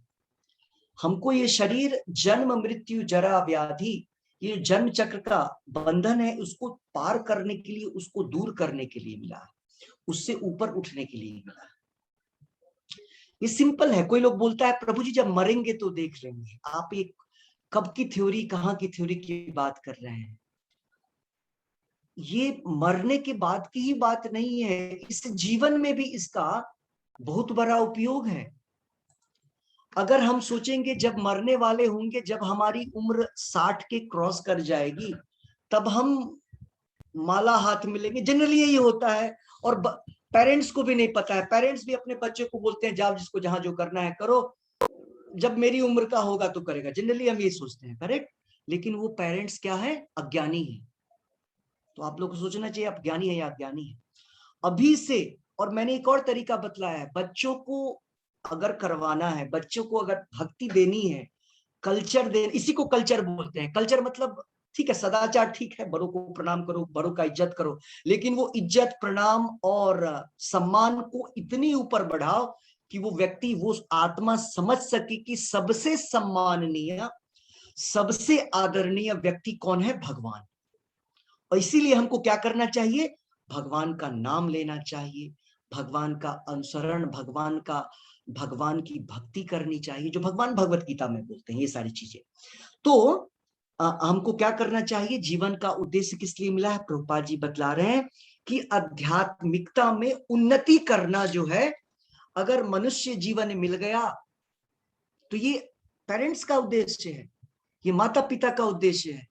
हमको ये शरीर जन्म मृत्यु जरा व्याधि, ये जन्म चक्र का बंधन है, उसको पार करने के लिए, उसको दूर करने के लिए मिला है, उससे ऊपर उठने के लिए मिला है। ये सिंपल है। कोई लोग बोलता है प्रभु जी जब मरेंगे तो देख लेंगे। आप एक कब की थ्योरी, कहां की थ्योरी की बात कर रहे हैं? ये मरने के बाद की ही बात नहीं है, इस जीवन में भी इसका बहुत बड़ा उपयोग है। अगर हम सोचेंगे जब मरने वाले होंगे, जब हमारी उम्र 60 के क्रॉस कर जाएगी, तब हम माला हाथ मिलेंगे, जनरली यही होता है। और पेरेंट्स को भी नहीं पता है, पेरेंट्स भी अपने बच्चे को बोलते हैं जाओ जिसको जहां जो करना है करो, जब मेरी उम्र का होगा तो करेगा। जनरली हम ये सोचते हैं, करेक्ट। लेकिन वो पेरेंट्स क्या है? अज्ञानी है। तो आप लोग को सोचना चाहिए आप ज्ञानी है या अज्ञानी है अभी से। और मैंने एक और तरीका बतलाया है, बच्चों को अगर करवाना है, बच्चों को अगर भक्ति देनी है, कल्चर दे, इसी को कल्चर बोलते हैं। कल्चर मतलब ठीक है, सदाचार ठीक है, बड़ों को प्रणाम करो, बड़ों का इज्जत करो, लेकिन वो इज्जत प्रणाम और सम्मान को इतनी ऊपर बढ़ाओ कि वो व्यक्ति, वो आत्मा समझ सके कि सबसे सम्माननीय, सबसे आदरणीय व्यक्ति कौन है? भगवान। और इसीलिए हमको क्या करना चाहिए? भगवान का नाम लेना चाहिए, भगवान का अनुसरण, भगवान की भक्ति करनी चाहिए, जो भगवान भगवत गीता में बोलते हैं ये सारी चीजें। तो हमको क्या करना चाहिए? जीवन का उद्देश्य किस लिए मिला है? प्रभुपाद जी बतला रहे हैं कि आध्यात्मिकता में उन्नति करना जो है, अगर मनुष्य जीवन मिल गया तो ये पेरेंट्स का उद्देश्य है, ये माता पिता का उद्देश्य है।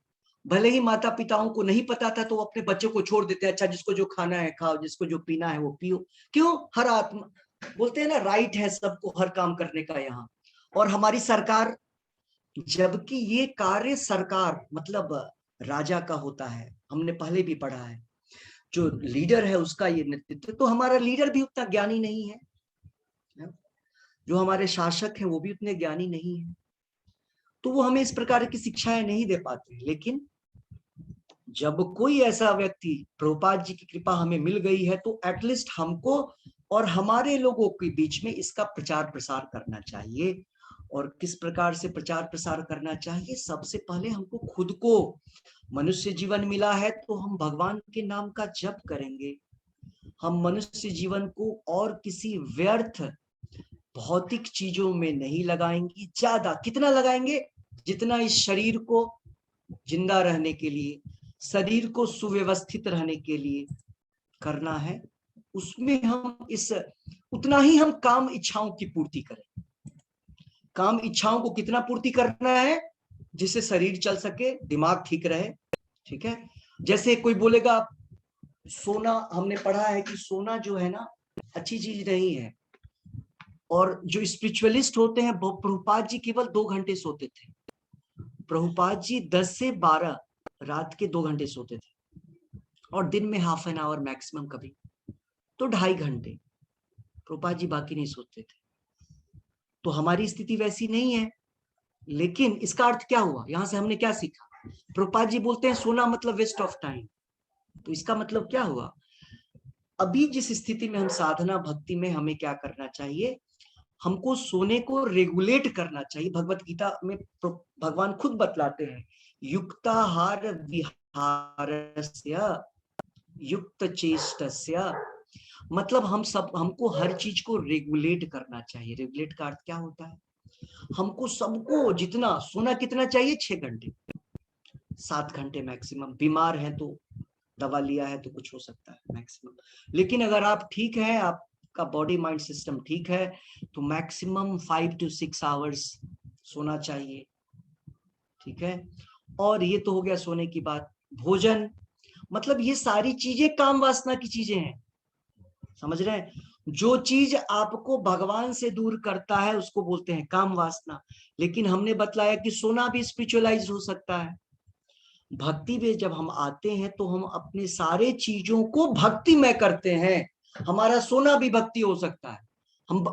भले ही माता पिताओं को नहीं पता था तो वो अपने बच्चों को छोड़ देते हैं, अच्छा जिसको जो खाना है खाओ, जिसको जो पीना है वो पियो। क्यों? हर आत्मा, बोलते हैं ना, राइट है सबको हर काम करने का यहाँ। और हमारी सरकार, जबकि ये कार्य सरकार मतलब राजा का होता है, हमने पहले भी पढ़ा है, जो लीडर है उसका ये नेतृत्व। तो हमारा लीडर भी उतना ज्ञानी नहीं है, जो हमारे शासक है वो भी उतने ज्ञानी नहीं है, तो वो हमें इस प्रकार की शिक्षाएं नहीं दे पाते। लेकिन जब कोई ऐसा व्यक्ति, प्रभुपाद जी की कृपा हमें मिल गई है, तो एटलीस्ट हमको और हमारे लोगों के बीच में इसका प्रचार प्रसार करना चाहिए। और किस प्रकार से प्रचार प्रसार करना चाहिए? सबसे पहले हमको खुद को, मनुष्य जीवन मिला है तो हम भगवान के नाम का जप करेंगे। हम मनुष्य जीवन को और किसी व्यर्थ भौतिक चीजों में नहीं लगाएंगे। ज्यादा कितना लगाएंगे? जितना इस शरीर को जिंदा रहने के लिए, शरीर को सुव्यवस्थित रहने के लिए करना है, उसमें हम इस उतना ही हम काम इच्छाओं की पूर्ति करें। काम इच्छाओं को कितना पूर्ति करना है, जिससे शरीर चल सके, दिमाग ठीक रहे, ठीक है। जैसे कोई बोलेगा सोना, हमने पढ़ा है कि सोना जो है ना अच्छी चीज नहीं है, और जो स्पिरिचुअलिस्ट होते हैं, प्रभुपाद जी केवल 2 घंटे सोते थे। प्रभुपाद जी 10 से 12 रात के 2 घंटे सोते थे, और दिन में ½ एन आवर मैक्सिमम, कभी तो 2.5 घंटे। प्रभुपाद जी बाकी नहीं सोते थे। तो हमारी स्थिति वैसी नहीं है, लेकिन इसका अर्थ क्या हुआ, यहां से हमने क्या सीखा? प्रभुपाद जी बोलते हैं सोना मतलब वेस्ट ऑफ टाइम। तो इसका मतलब क्या हुआ? अभी जिस स्थिति में हम साधना भक्ति में, हमें क्या करना चाहिए? हमको सोने को रेगुलेट करना चाहिए। भगवत गीता में भगवान खुद बतलाते हैं, युक्ताहार विहारस्य युक्त चेष्टस्य। मतलब हमको हर चीज को रेगुलेट करना चाहिए। रेगुलेट का अर्थ क्या होता है? हमको सबको जितना सोना कितना चाहिए? 6 घंटे, 7 घंटे मैक्सिमम। बीमार है तो दवा लिया है तो कुछ हो सकता है मैक्सिमम, लेकिन अगर आप ठीक है, आपका बॉडी माइंड सिस्टम ठीक है, तो मैक्सिमम 5 to 6 आवर्स सोना चाहिए, ठीक है। और ये तो हो गया सोने की बात। भोजन, मतलब ये सारी चीजें काम वासना की चीजें हैं, समझ रहे हैं? जो चीज आपको भगवान से दूर करता है उसको बोलते हैं काम वासना। लेकिन हमने बतलाया कि सोना भी स्पिरिचुअलाइज हो सकता है। भक्ति में जब हम आते हैं तो हम अपने सारे चीजों को भक्ति में करते हैं। हमारा सोना भी भक्ति हो सकता है।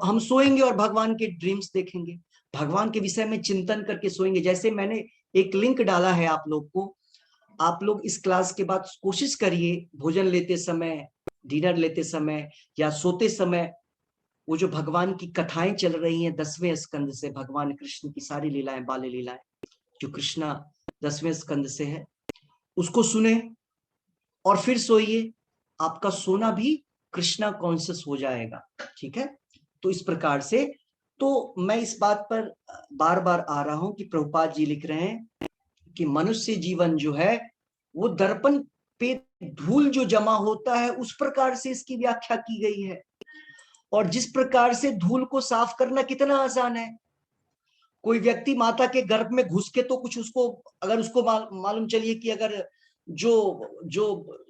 हम सोएंगे और भगवान के ड्रीम्स देखेंगे, भगवान के विषय में चिंतन करके सोएंगे। जैसे मैंने एक लिंक डाला है आप लोग को, आप लोग इस क्लास के बाद कोशिश करिए, भोजन लेते समय, डिनर लेते समय या सोते समय, वो जो भगवान की कथाएं चल रही हैं 10वें स्कंद से, भगवान कृष्ण की सारी लीलाएं, बाल लीलाएं जो कृष्णा 10वें स्कंद से है, उसको सुने और फिर सोइए। आपका सोना भी कृष्णा कॉन्शियस हो जाएगा, ठीक है। तो इस प्रकार से, तो मैं इस बात पर बार बार आ रहा हूं कि प्रभुपाद जी लिख रहे हैं कि मनुष्य जीवन जो है वो दर्पण पे धूल जो जमा होता है उस प्रकार से इसकी व्याख्या की गई है। और जिस प्रकार से धूल को साफ करना कितना आसान है। कोई व्यक्ति माता के गर्भ में घुस के तो कुछ उसको, अगर उसको मालूम चलिए कि अगर जो जो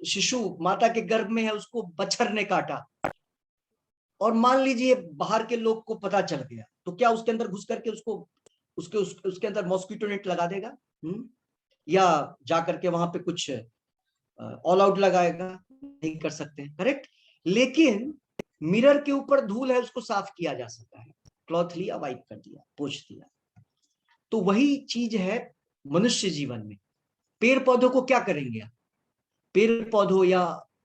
शिशु माता के गर्भ में है उसको बच्छर ने काटा, और मान लीजिए बाहर के लोग को पता चल गया, तो क्या उसके अंदर घुस करके उसके अंदर मॉस्किटो नेट लगा देगा? या जा करके वहां पे कुछ ऑल आउट लगाएगा? नहीं कर सकते, करेक्ट। लेकिन मिरर के ऊपर धूल है, उसको साफ किया जा सकता है। क्लॉथ लिया, वाइप कर दिया, पोंछ दिया। तो वही चीज है मनुष्य जीवन में। पेड़ पौधों को क्या करेंगे आप? पेड़ पौधों या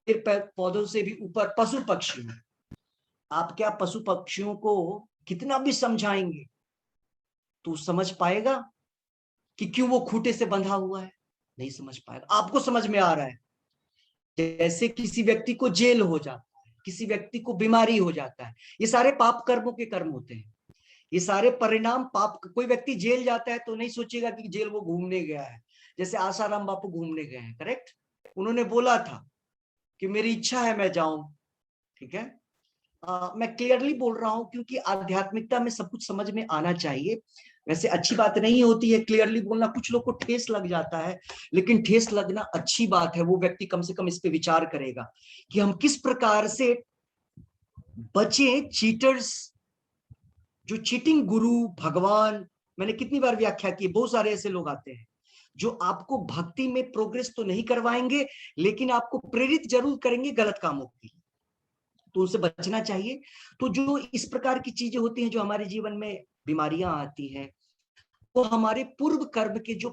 पेड़ पौधों से भी ऊपर पशु पक्षियों, आप क्या पशु पक्षियों को कितना भी समझाएंगे तो समझ पाएगा कि क्यों वो खूंटे से बंधा हुआ है? नहीं समझ पाएगा। आपको समझ में आ रहा है, जैसे किसी व्यक्ति को जेल हो जाता है, किसी व्यक्ति को बीमारी हो जाता है, ये सारे पाप कर्मों के कर्म होते हैं। ये सारे परिणाम पाप। कोई व्यक्ति जेल जाता है तो नहीं सोचेगा कि जेल वो घूमने गया है। जैसे आसाराम बापू घूमने गए हैं, करेक्ट। उन्होंने बोला था कि मेरी इच्छा है मैं जाऊं, ठीक है। मैं क्लियरली बोल रहा हूं क्योंकि आध्यात्मिकता में सब कुछ समझ में आना चाहिए। वैसे अच्छी बात नहीं होती है क्लियरली बोलना, कुछ लोग को ठेस लग जाता है, लेकिन ठेस लगना अच्छी बात है। वो व्यक्ति कम से कम इस पे विचार करेगा कि हम किस प्रकार से बचे चीटर्स, जो चीटिंग गुरु भगवान। मैंने कितनी बार व्याख्या की, बहुत सारे ऐसे लोग आते हैं जो आपको भक्ति में प्रोग्रेस तो नहीं करवाएंगे, लेकिन आपको प्रेरित जरूर करेंगे गलत कामों की, तो उनसे बचना चाहिए। तो जो इस प्रकार की चीजें होती हैं, जो हमारे जीवन में बीमारियां आती हैं, वो हमारे पूर्व कर्म के, जो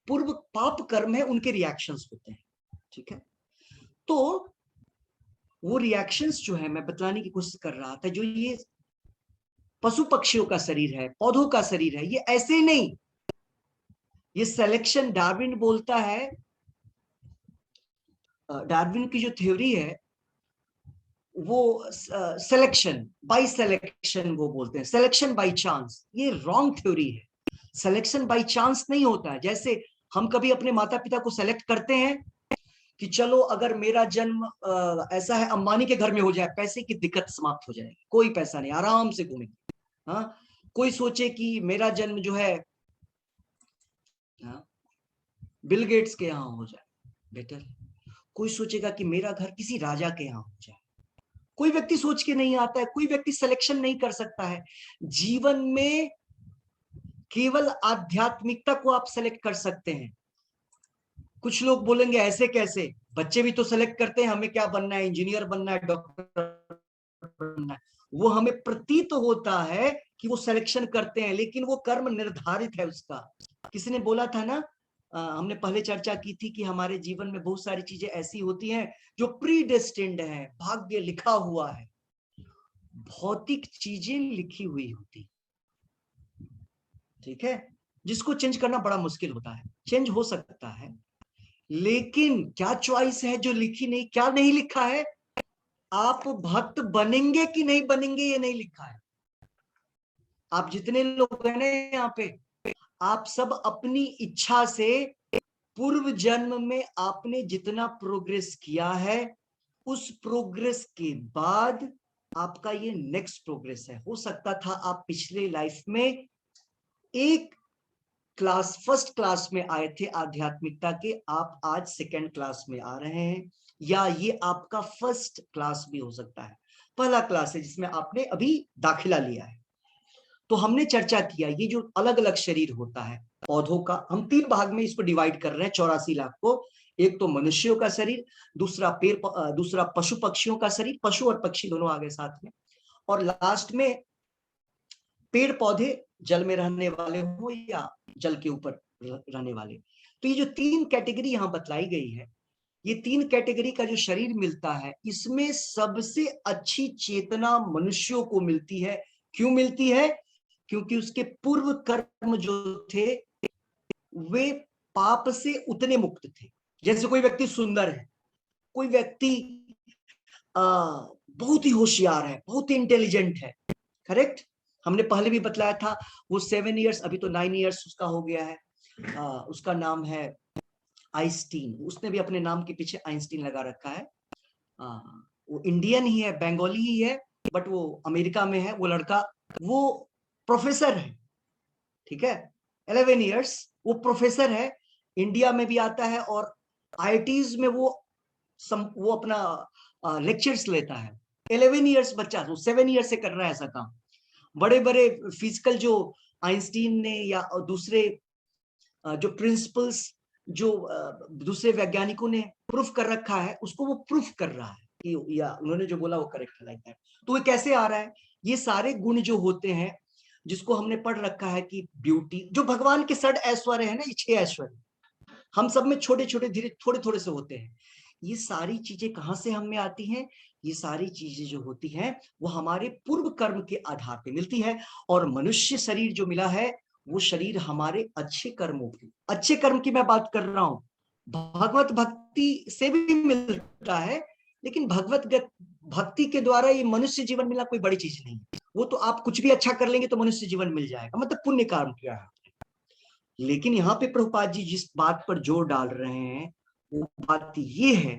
पूर्व पाप कर्म है, उनके रिएक्शंस होते हैं, ठीक है। तो वो रिएक्शंस जो है, मैं बतलाने की कोशिश कर रहा था, जो ये पशु पक्षियों का शरीर है, पौधों का शरीर है, ये ऐसे नहीं, ये सिलेक्शन। डार्विन बोलता है, डार्विन की जो थ्योरी है वो सिलेक्शन बाय सिलेक्शन, वो बोलते हैं सिलेक्शन बाय चांस। ये रॉन्ग थ्योरी है। सिलेक्शन बाय चांस नहीं होता है। जैसे हम कभी अपने माता पिता को सेलेक्ट करते हैं कि चलो अगर मेरा जन्म ऐसा है अंबानी के घर में हो जाए, पैसे की दिक्कत समाप्त हो जाएगी, कोई पैसा नहीं, आराम से घूमेंगे। हाँ, कोई सोचे कि मेरा जन्म जो है बिल गेट्स के यहाँ हो जाए, बेटर। कोई सोचेगा कि मेरा घर किसी राजा के यहाँ हो जाए। कोई व्यक्ति सोच के नहीं आता है, कोई व्यक्ति सिलेक्शन नहीं कर सकता है। जीवन में केवल आध्यात्मिकता को आप सेलेक्ट कर सकते हैं। कुछ लोग बोलेंगे ऐसे कैसे, बच्चे भी तो सेलेक्ट करते हैं हमें क्या बनना है, इंजीनियर बनना है, डॉक्टर बनना है। वो हमें प्रतीत होता है कि वो सिलेक्शन करते हैं, लेकिन वो कर्म निर्धारित है उसका। किसी ने बोला था ना, हमने पहले चर्चा की थी कि हमारे जीवन में बहुत सारी चीजें ऐसी होती हैं जो प्री डेस्टिन्ड है, भाग्य लिखा हुआ है। भौतिक चीजें लिखी हुई होती, ठीक है, जिसको चेंज करना बड़ा मुश्किल होता है। चेंज हो सकता है, लेकिन क्या चॉइस है जो लिखी नहीं, क्या नहीं लिखा है, आप भक्त बनेंगे कि नहीं बनेंगे ये नहीं लिखा है। आप जितने लोग हैं ना यहाँ पे, आप सब अपनी इच्छा से पूर्व जन्म में आपने जितना प्रोग्रेस किया है, उस प्रोग्रेस के बाद आपका ये नेक्स्ट प्रोग्रेस है। हो सकता था आप पिछले लाइफ में एक क्लास, फर्स्ट क्लास में आए थे आध्यात्मिकता के, आप आज सेकंड क्लास में आ रहे हैं, या ये आपका फर्स्ट क्लास भी हो सकता है, पहला क्लास है जिसमें आपने अभी दाखिला लिया है। तो हमने चर्चा किया ये जो अलग अलग शरीर होता है पौधों का, हम 3 भाग में इसको डिवाइड कर रहे हैं 84 लाख को। एक तो मनुष्यों का शरीर, दूसरा दूसरा पशु पक्षियों का शरीर, पशु और पक्षी दोनों आ गए साथ में, और लास्ट में पेड़ पौधे, जल में रहने वाले हो या जल के ऊपर रहने वाले। तो ये जो 3 कैटेगरी यहां बतलाई गई है, ये 3 कैटेगरी का जो शरीर मिलता है, इसमें सबसे अच्छी चेतना मनुष्यों को मिलती है। क्यों मिलती है? क्योंकि उसके पूर्व कर्म जो थे वे पाप से उतने मुक्त थे। जैसे कोई व्यक्ति सुंदर है, कोई व्यक्ति बहुत ही होशियार है, बहुत ही इंटेलिजेंट है, करेक्ट। हमने पहले भी बतलाया था, वो 7 इयर्स, अभी तो 9 इयर्स उसका हो गया है। उसका नाम है आइंस्टीन। उसने भी अपने नाम के पीछे आइंस्टीन लगा रखा है। वो इंडियन ही है, बंगाली ही है, बट वो अमेरिका में है वो लड़का। वो प्रोफेसर है, ठीक है, 11 इयर्स वो प्रोफेसर है, इंडिया में भी आता है, और आईआईटीज में वो अपना लेक्चर्स लेता है। 11 इयर्स बच्चा, वो 7 ईयर्स से कर रहा है ऐसा काम। बड़े बड़े फिजिकल जो आइंस्टीन ने या दूसरे जो प्रिंसिपल्स जो दूसरे वैज्ञानिकों ने प्रूफ कर रखा है, उसको वो प्रूफ कर रहा है कि या उन्होंने जो बोला वो करेक्ट है, लाइक दैट। तो ये कैसे आ रहा है? ये सारे गुण जो होते हैं, जिसको हमने पढ़ रखा है कि ब्यूटी, जो भगवान के 6 ऐश्वर्य है ना, ये 6 ऐश्वर्य हम सब में छोटे छोटे धीरे थोड़े थोड़े से होते हैं। ये सारी चीजें कहां से हम में आती हैं? ये सारी चीजें जो होती हैं वो हमारे पूर्व कर्म के आधार पे मिलती है। और मनुष्य शरीर जो मिला है, वो शरीर हमारे अच्छे कर्मों की, अच्छे कर्म की मैं बात कर रहा हूं, भगवत भक्ति से भी मिलता है, लेकिन भगवत भक्ति के द्वारा ये मनुष्य जीवन मिलना कोई बड़ी चीज नहीं है। वो तो आप कुछ भी अच्छा कर लेंगे तो मनुष्य जीवन मिल जाएगा, मतलब पुण्य कर्म किया है। लेकिन यहाँ पे प्रभुपाद जी जिस बात पर जोर डाल रहे हैं, वो बात ये है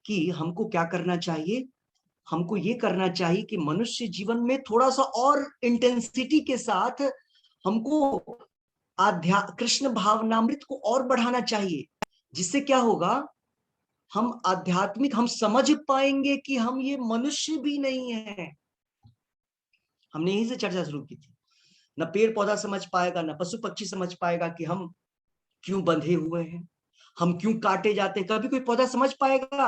कि हमको क्या करना चाहिए? हमको ये करना चाहिए कि मनुष्य जीवन में थोड़ा सा और इंटेंसिटी के साथ हमको कृष्ण भावनामृत को और बढ़ाना चाहिए। जिससे क्या होगा, हम आध्यात्मिक, हम समझ पाएंगे कि हम ये मनुष्य भी नहीं है। हमने यहीं से चर्चा शुरू की थी। न पेड़ पौधा समझ पाएगा, न पशु पक्षी समझ पाएगा कि हम क्यों बंधे हुए हैं, हम क्यों काटे जाते हैं। कभी कोई पौधा समझ पाएगा?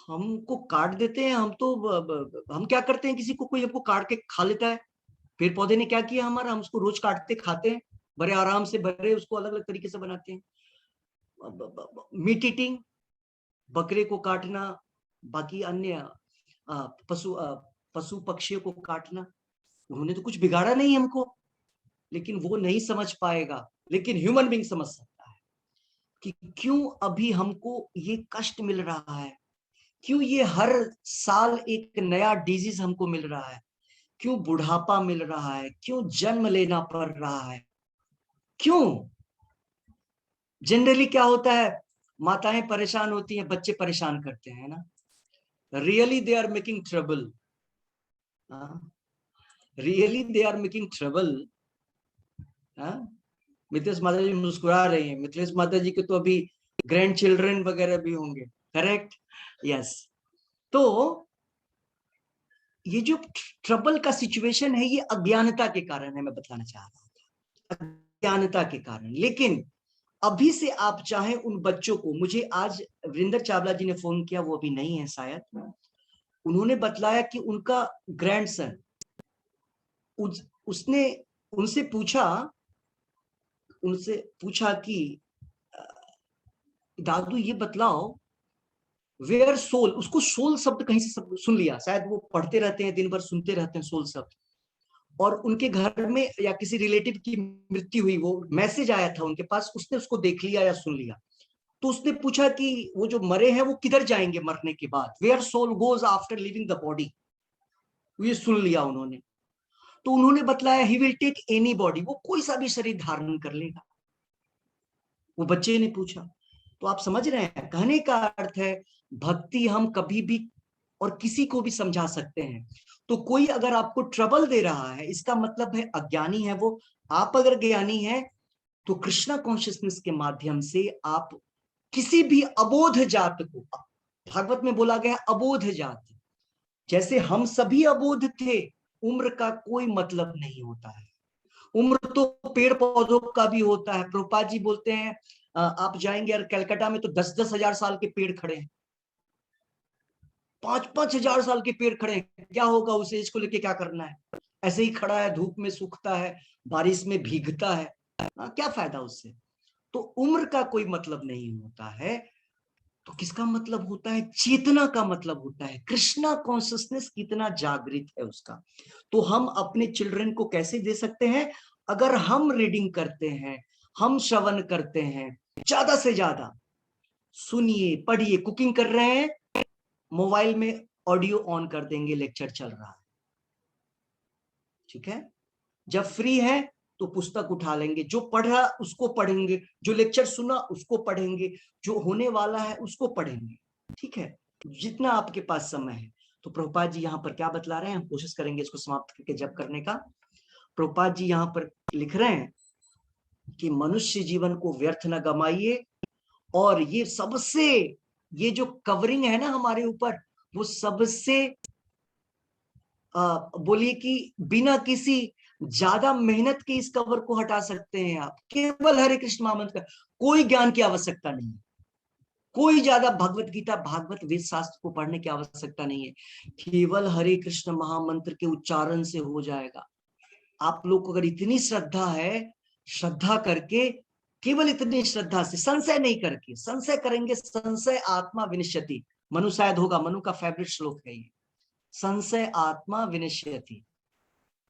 हमको काट देते हैं, हम तो हम क्या करते हैं, किसी को कोई हमको काट के खा लेता है। पेड़ पौधे ने क्या किया हमारा, हम उसको रोज काटते खाते हैं, बड़े आराम से, बड़े उसको अलग अलग तरीके से बनाते हैं। मीट ईटिंग, बकरे को काटना, बाकी अन्य पशु पक्षियों को काटना, उन्होंने तो कुछ बिगाड़ा नहीं हमको, लेकिन वो नहीं समझ पाएगा। लेकिन ह्यूमन बीइंग समझ सकता है कि क्यों अभी हमको ये कष्ट मिल रहा है, क्यों ये हर साल एक नया डिजीज हमको मिल रहा है, क्यों बुढ़ापा मिल रहा है, क्यों जन्म लेना पड़ रहा है, क्यों? जनरली क्या होता है, माताएं परेशान होती हैं, बच्चे परेशान करते हैं ना, really they are making trouble. Really they are making trouble. Mithilesh माता जी मुस्कुरा रही हैं, मिथिलेश माता जी के तो अभी ग्रैंड चिल्ड्रन वगैरह भी होंगे, करेक्ट? यस। तो ये जो ट्रबल का सिचुएशन है ये अज्ञानता के कारण है, मैं बताना चाह रहा था, अज्ञानता के कारण। लेकिन अभी से आप चाहें उन बच्चों को, मुझे आज वरिंदर चावला जी ने फोन किया, वो अभी नहीं है शायद, उन्होंने बतलाया कि उनका ग्रैंडसन, उसने उनसे पूछा कि दादू ये बतलाओ वेयर सोल, उसको सोल शब्द कहीं से सुन लिया, शायद वो पढ़ते रहते हैं दिन भर, सुनते रहते हैं सोल शब्द, और उनके घर में या किसी रिलेटिव की मृत्यु हुई, वो मैसेज आया था उनके पास, उसने उसको देख लिया या सुन लिया। तो उसने पूछा कि वो जो मरे हैं वो किधर जाएंगे मरने के बाद, where soul goes after living the body, ये सुन लिया उन्होंने। तो उन्होंने बतलाया ही विल टेक एनी बॉडी, वो कोई सा भी शरीर धारण कर लेगा। वो बच्चे ने पूछा। तो आप समझ रहे हैं, कहने का अर्थ है भक्ति हम कभी भी और किसी को भी समझा सकते हैं। तो कोई अगर आपको ट्रबल दे रहा है, इसका मतलब है अज्ञानी है वो। आप अगर ज्ञानी है तो कृष्णा कॉन्शियसनेस के माध्यम से आप किसी भी अबोध जात को, भागवत में बोला गया अबोध जात, जैसे हम सभी अबोध थे, उम्र का कोई मतलब नहीं होता है। उम्र तो पेड़ पौधों का भी होता है। प्रभुपाद जी बोलते हैं आप जाएंगे यार कलकत्ता में तो 10-10 हजार साल के पेड़ खड़े हैं, 5-5 हजार साल के पेड़ खड़े हैं। क्या होगा उस एज को लेके, क्या करना है? ऐसे ही खड़ा है, धूप में सूखता है, बारिश में भीगता है, क्या फायदा उससे? तो उम्र का कोई मतलब नहीं होता है। तो किसका मतलब होता है? चेतना का मतलब होता है, कृष्णा कॉन्शियसनेस कितना जागृत है उसका। तो हम अपने चिल्ड्रन को कैसे दे सकते हैं? अगर हम रीडिंग करते हैं, हम श्रवण करते हैं, ज्यादा से ज्यादा सुनिए, पढ़िए, कुकिंग कर रहे हैं, मोबाइल में ऑडियो ऑन कर देंगे, लेक्चर चल रहा है, ठीक है? जब फ्री है तो पुस्तक उठा लेंगे, जो पढ़ रहा उसको पढ़ेंगे, जो लेक्चर सुना उसको पढ़ेंगे, जो होने वाला है उसको पढ़ेंगे, ठीक है? जितना आपके पास समय है। तो प्रभुपाद जी यहाँ पर क्या बतला रहे हैं, हम कोशिश करेंगे इसको समाप्त करके जप करने का। प्रभुपाद जी यहाँ पर लिख रहे हैं कि मनुष्य जीवन को व्यर्थ न गमाइए, और ये सबसे, ये जो कवरिंग है ना हमारे ऊपर, वो सबसे बोलिए कि बिना किसी ज्यादा मेहनत के इस कवर को हटा सकते हैं आप, केवल हरे कृष्ण महामंत्र का। कोई ज्ञान की आवश्यकता नहीं है, कोई ज्यादा भगवत गीता भागवत वेद शास्त्र को पढ़ने की आवश्यकता नहीं है, केवल हरे कृष्ण महामंत्र के उच्चारण से हो जाएगा। आप लोग को अगर इतनी श्रद्धा है, श्रद्धा करके, केवल इतनी श्रद्धा से, संशय नहीं करके, संशय करेंगे संशय आत्मा विनश्यति, मनु शायद होगा, मनु का फेवरेट श्लोक है ये, संशय आत्मा विनश्यति,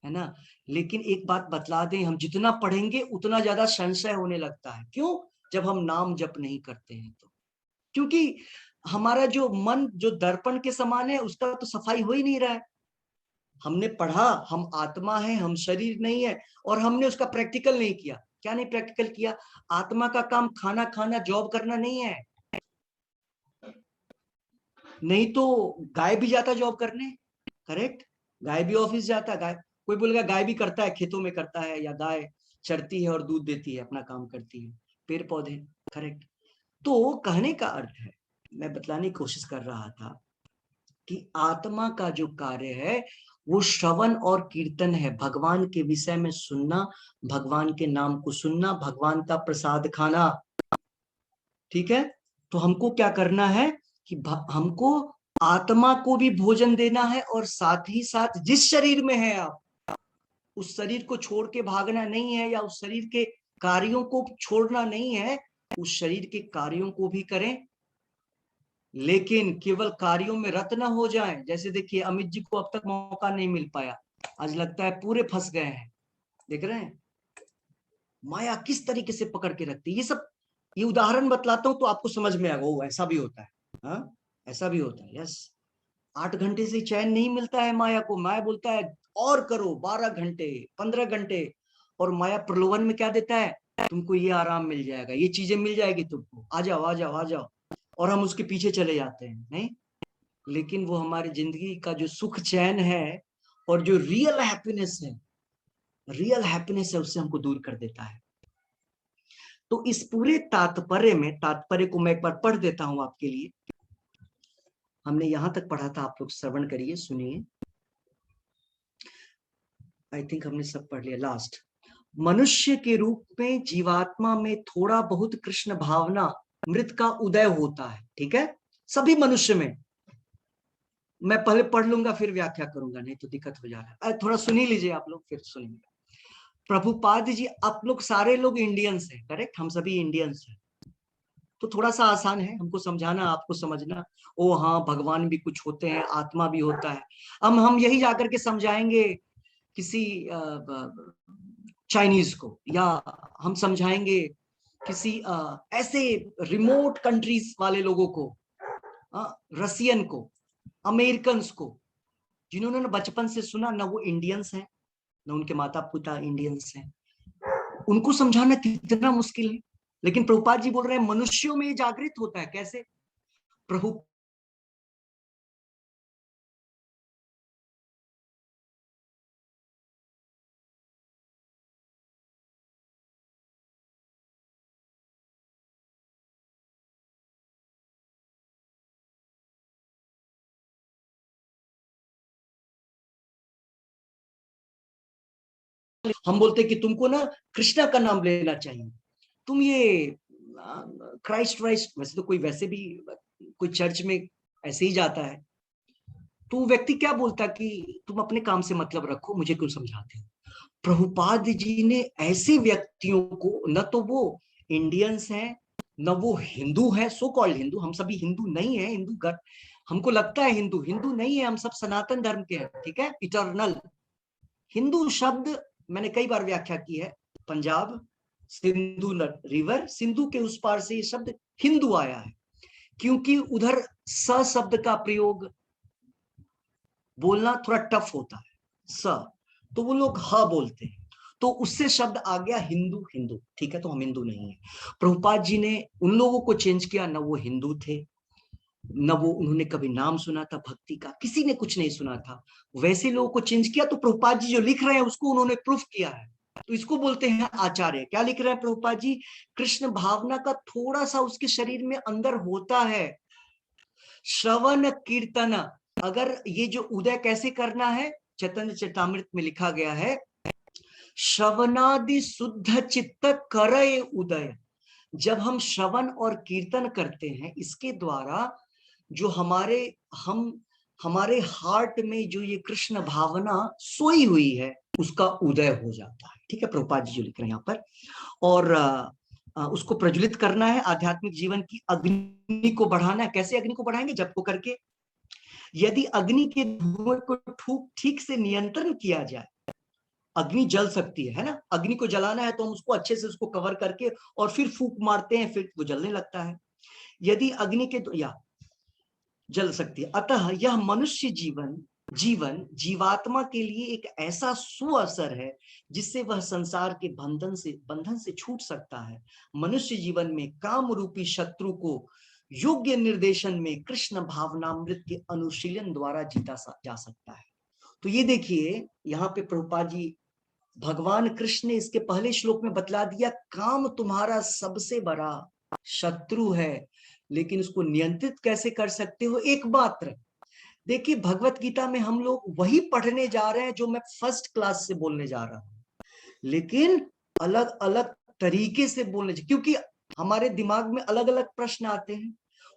है ना? लेकिन एक बात बतला दें, हम जितना पढ़ेंगे उतना ज्यादा संशय होने लगता है। क्यों? जब हम नाम जप नहीं करते हैं तो। क्योंकि हमारा जो मन जो दर्पण के समान है, उसका तो सफाई हो ही नहीं रहा है। हमने पढ़ा हम आत्मा है, हम शरीर नहीं है, और हमने उसका प्रैक्टिकल नहीं किया। क्या नहीं प्रैक्टिकल किया? आत्मा का काम खाना खाना, जॉब करना नहीं है। नहीं तो गाय भी जाता जॉब करने, करेक्ट? गाय भी ऑफिस जाता है। गाय, कोई बोलेगा गाय भी करता है, खेतों में करता है, या गाय चरती है और दूध देती है, अपना काम करती है, पेड़ पौधे, करेक्ट? तो कहने का अर्थ है, मैं बतलाने की कोशिश कर रहा था कि आत्मा का जो कार्य है वो श्रवण और कीर्तन है, भगवान के विषय में सुनना, भगवान के नाम को सुनना, भगवान का प्रसाद खाना, ठीक है? तो हमको क्या करना है कि हमको आत्मा को भी भोजन देना है, और साथ ही साथ जिस शरीर में है आप, उस शरीर को छोड़ के भागना नहीं है, या उस शरीर के कार्यों को छोड़ना नहीं है, उस शरीर के कार्यों को भी करें, लेकिन केवल कार्यों में रत न हो जाएं। जैसे देखिए अमित जी को अब तक मौका नहीं मिल पाया, आज लगता है पूरे फंस गए हैं। देख रहे हैं माया किस तरीके से पकड़ के रखती है। ये सब, ये उदाहरण बतलाता हूं तो आपको समझ में आएगा, वो ऐसा भी होता है। हाँ, ऐसा भी होता है, यस। 8 घंटे से चैन नहीं मिलता है माया को। माया बोलता है और करो, 12 घंटे, 15 घंटे, और माया प्रलोभन में क्या देता है, तुमको ये आराम मिल जाएगा, ये चीजें मिल जाएगी तुमको, आ जाओ आ जाओ आ जाओ, और हम उसके पीछे चले जाते हैं। नहीं, लेकिन वो हमारी जिंदगी का जो सुख चैन है, और जो रियल हैप्पीनेस है, रियल हैप्पीनेस है, उससे हमको दूर कर देता है। तो इस पूरे तात्पर्य में, तात्पर्य को मैं एक बार पढ़ देता हूं आपके लिए। हमने यहां तक पढ़ा था, आप लोग श्रवण करिए, सुनिए। आई थिंक हमने सब पढ़ लिया। लास्ट, मनुष्य के रूप में जीवात्मा में थोड़ा बहुत कृष्ण भावना मृत का उदय होता है। ठीक है, सभी मनुष्य में। मैं पहले पढ़ लूंगा फिर व्याख्या करूंगा, नहीं तो दिक्कत हो जा रहा है। थोड़ा सुनी लीजिए आप लोग, फिर सुनेंगे। प्रभुपाद जी, आप लोग सारे लोग इंडियंस हैं, करेक्ट? हम सभी इंडियंस हैं। तो थोड़ा सा आसान है हमको समझाना, आपको समझना। ओ हाँ, भगवान भी कुछ होते हैं, आत्मा भी होता है। हम यही जाकर के समझाएंगे किसी चाइनीज को, या हम समझाएंगे किसी ऐसे रिमोट कंट्रीज वाले लोगों को, रसियन को, अमेरिकन को, जिन्होंने ना बचपन से सुना ना वो इंडियंस हैं, ना उनके माता पिता इंडियंस हैं। उनको समझाना कितना मुश्किल है। लेकिन प्रभुपाद जी बोल रहे हैं मनुष्यों में ये जागृत होता है। कैसे? प्रभु हम बोलते कि तुमको ना कृष्णा का नाम लेना चाहिए, तुम ये क्राइस्ट क्राइस्ट, वैसे तो कोई वैसे भी कोई चर्च में ऐसे ही जाता है, तो व्यक्ति क्या बोलता कि तुम अपने काम से मतलब रखो, मुझे क्यों समझाते हो? प्रभुपाद जी ने ऐसे व्यक्तियों को, न तो वो इंडियंस हैं, न वो हिंदू है, सो कॉल्ड हिंदू, हम सभी हिंदू नहीं है, हिंदू घर हमको लगता है हिंदू, हिंदू नहीं है, हम सब सनातन धर्म के हैं। ठीक है, इटर्नल हिंदू शब्द मैंने कई बार व्याख्या की है। पंजाब, सिंधु रिवर, सिंधु के उस पार से ये शब्द हिंदू आया है, क्योंकि उधर स शब्द का प्रयोग बोलना थोड़ा टफ होता है, स, तो वो लोग ह बोलते हैं, तो उससे शब्द आ गया हिंदू। हिंदू, ठीक है, तो हम हिंदू नहीं है। प्रभुपाद जी ने उन लोगों को चेंज किया, न वो हिंदू थे, न वो उन्होंने कभी नाम सुना था भक्ति का, किसी ने कुछ नहीं सुना था, वैसे लोगों को चेंज किया। तो प्रभुपाद जी जो लिख रहे हैं उसको उन्होंने प्रूफ किया है, तो इसको बोलते हैं आचार्य। क्या लिख रहे हैं प्रभुपाद जी? कृष्ण भावना का थोड़ा सा उसके शरीर में अंदर होता है। श्रवण कीर्तन, अगर ये जो उदय कैसे करना है, चैतन्य चरितामृत में लिखा गया है, श्रवणादि शुद्ध चित्त करय उदय। जब हम श्रवण और कीर्तन करते हैं, इसके द्वारा जो हम हमारे हार्ट में जो ये कृष्ण भावना सोई हुई है, उसका उदय हो जाता है। ठीक है, प्रभुपाद जी जो लिख रहे हैं यहाँ पर। और उसको प्रज्वलित करना है, आध्यात्मिक जीवन की अग्नि को बढ़ाना है। कैसे अग्नि को बढ़ाएंगे? जप को करके। यदि अग्नि के धुएं को ठीक से नियंत्रण किया जाए, अग्नि जल सकती है ना? अग्नि को जलाना है तो हम उसको अच्छे से उसको कवर करके और फिर फूंक मारते हैं, फिर वो जलने लगता है। यदि अग्नि के या जल सकती है। अतः यह मनुष्य जीवन जीवात्मा के लिए एक ऐसा सुअवसर है जिससे वह संसार के बंधन से छूट सकता है। मनुष्य जीवन में काम रूपी शत्रु को योग्य निर्देशन में कृष्ण भावनामृत के अनुशीलन द्वारा जीता जा सकता है। तो ये देखिए, यहाँ पे प्रभुपाद जी, भगवान कृष्ण ने इसके पहले श्लोक में बतला दिया, काम तुम्हारा सबसे बड़ा शत्रु है, लेकिन उसको नियंत्रित कैसे कर सकते हो? एक मात्र देखिए, भगवत गीता में हम लोग वही पढ़ने जा रहे हैं जो मैं फर्स्ट क्लास से बोलने जा रहा हूं, लेकिन अलग अलग तरीके से बोलने, क्योंकि हमारे दिमाग में अलग अलग प्रश्न आते हैं,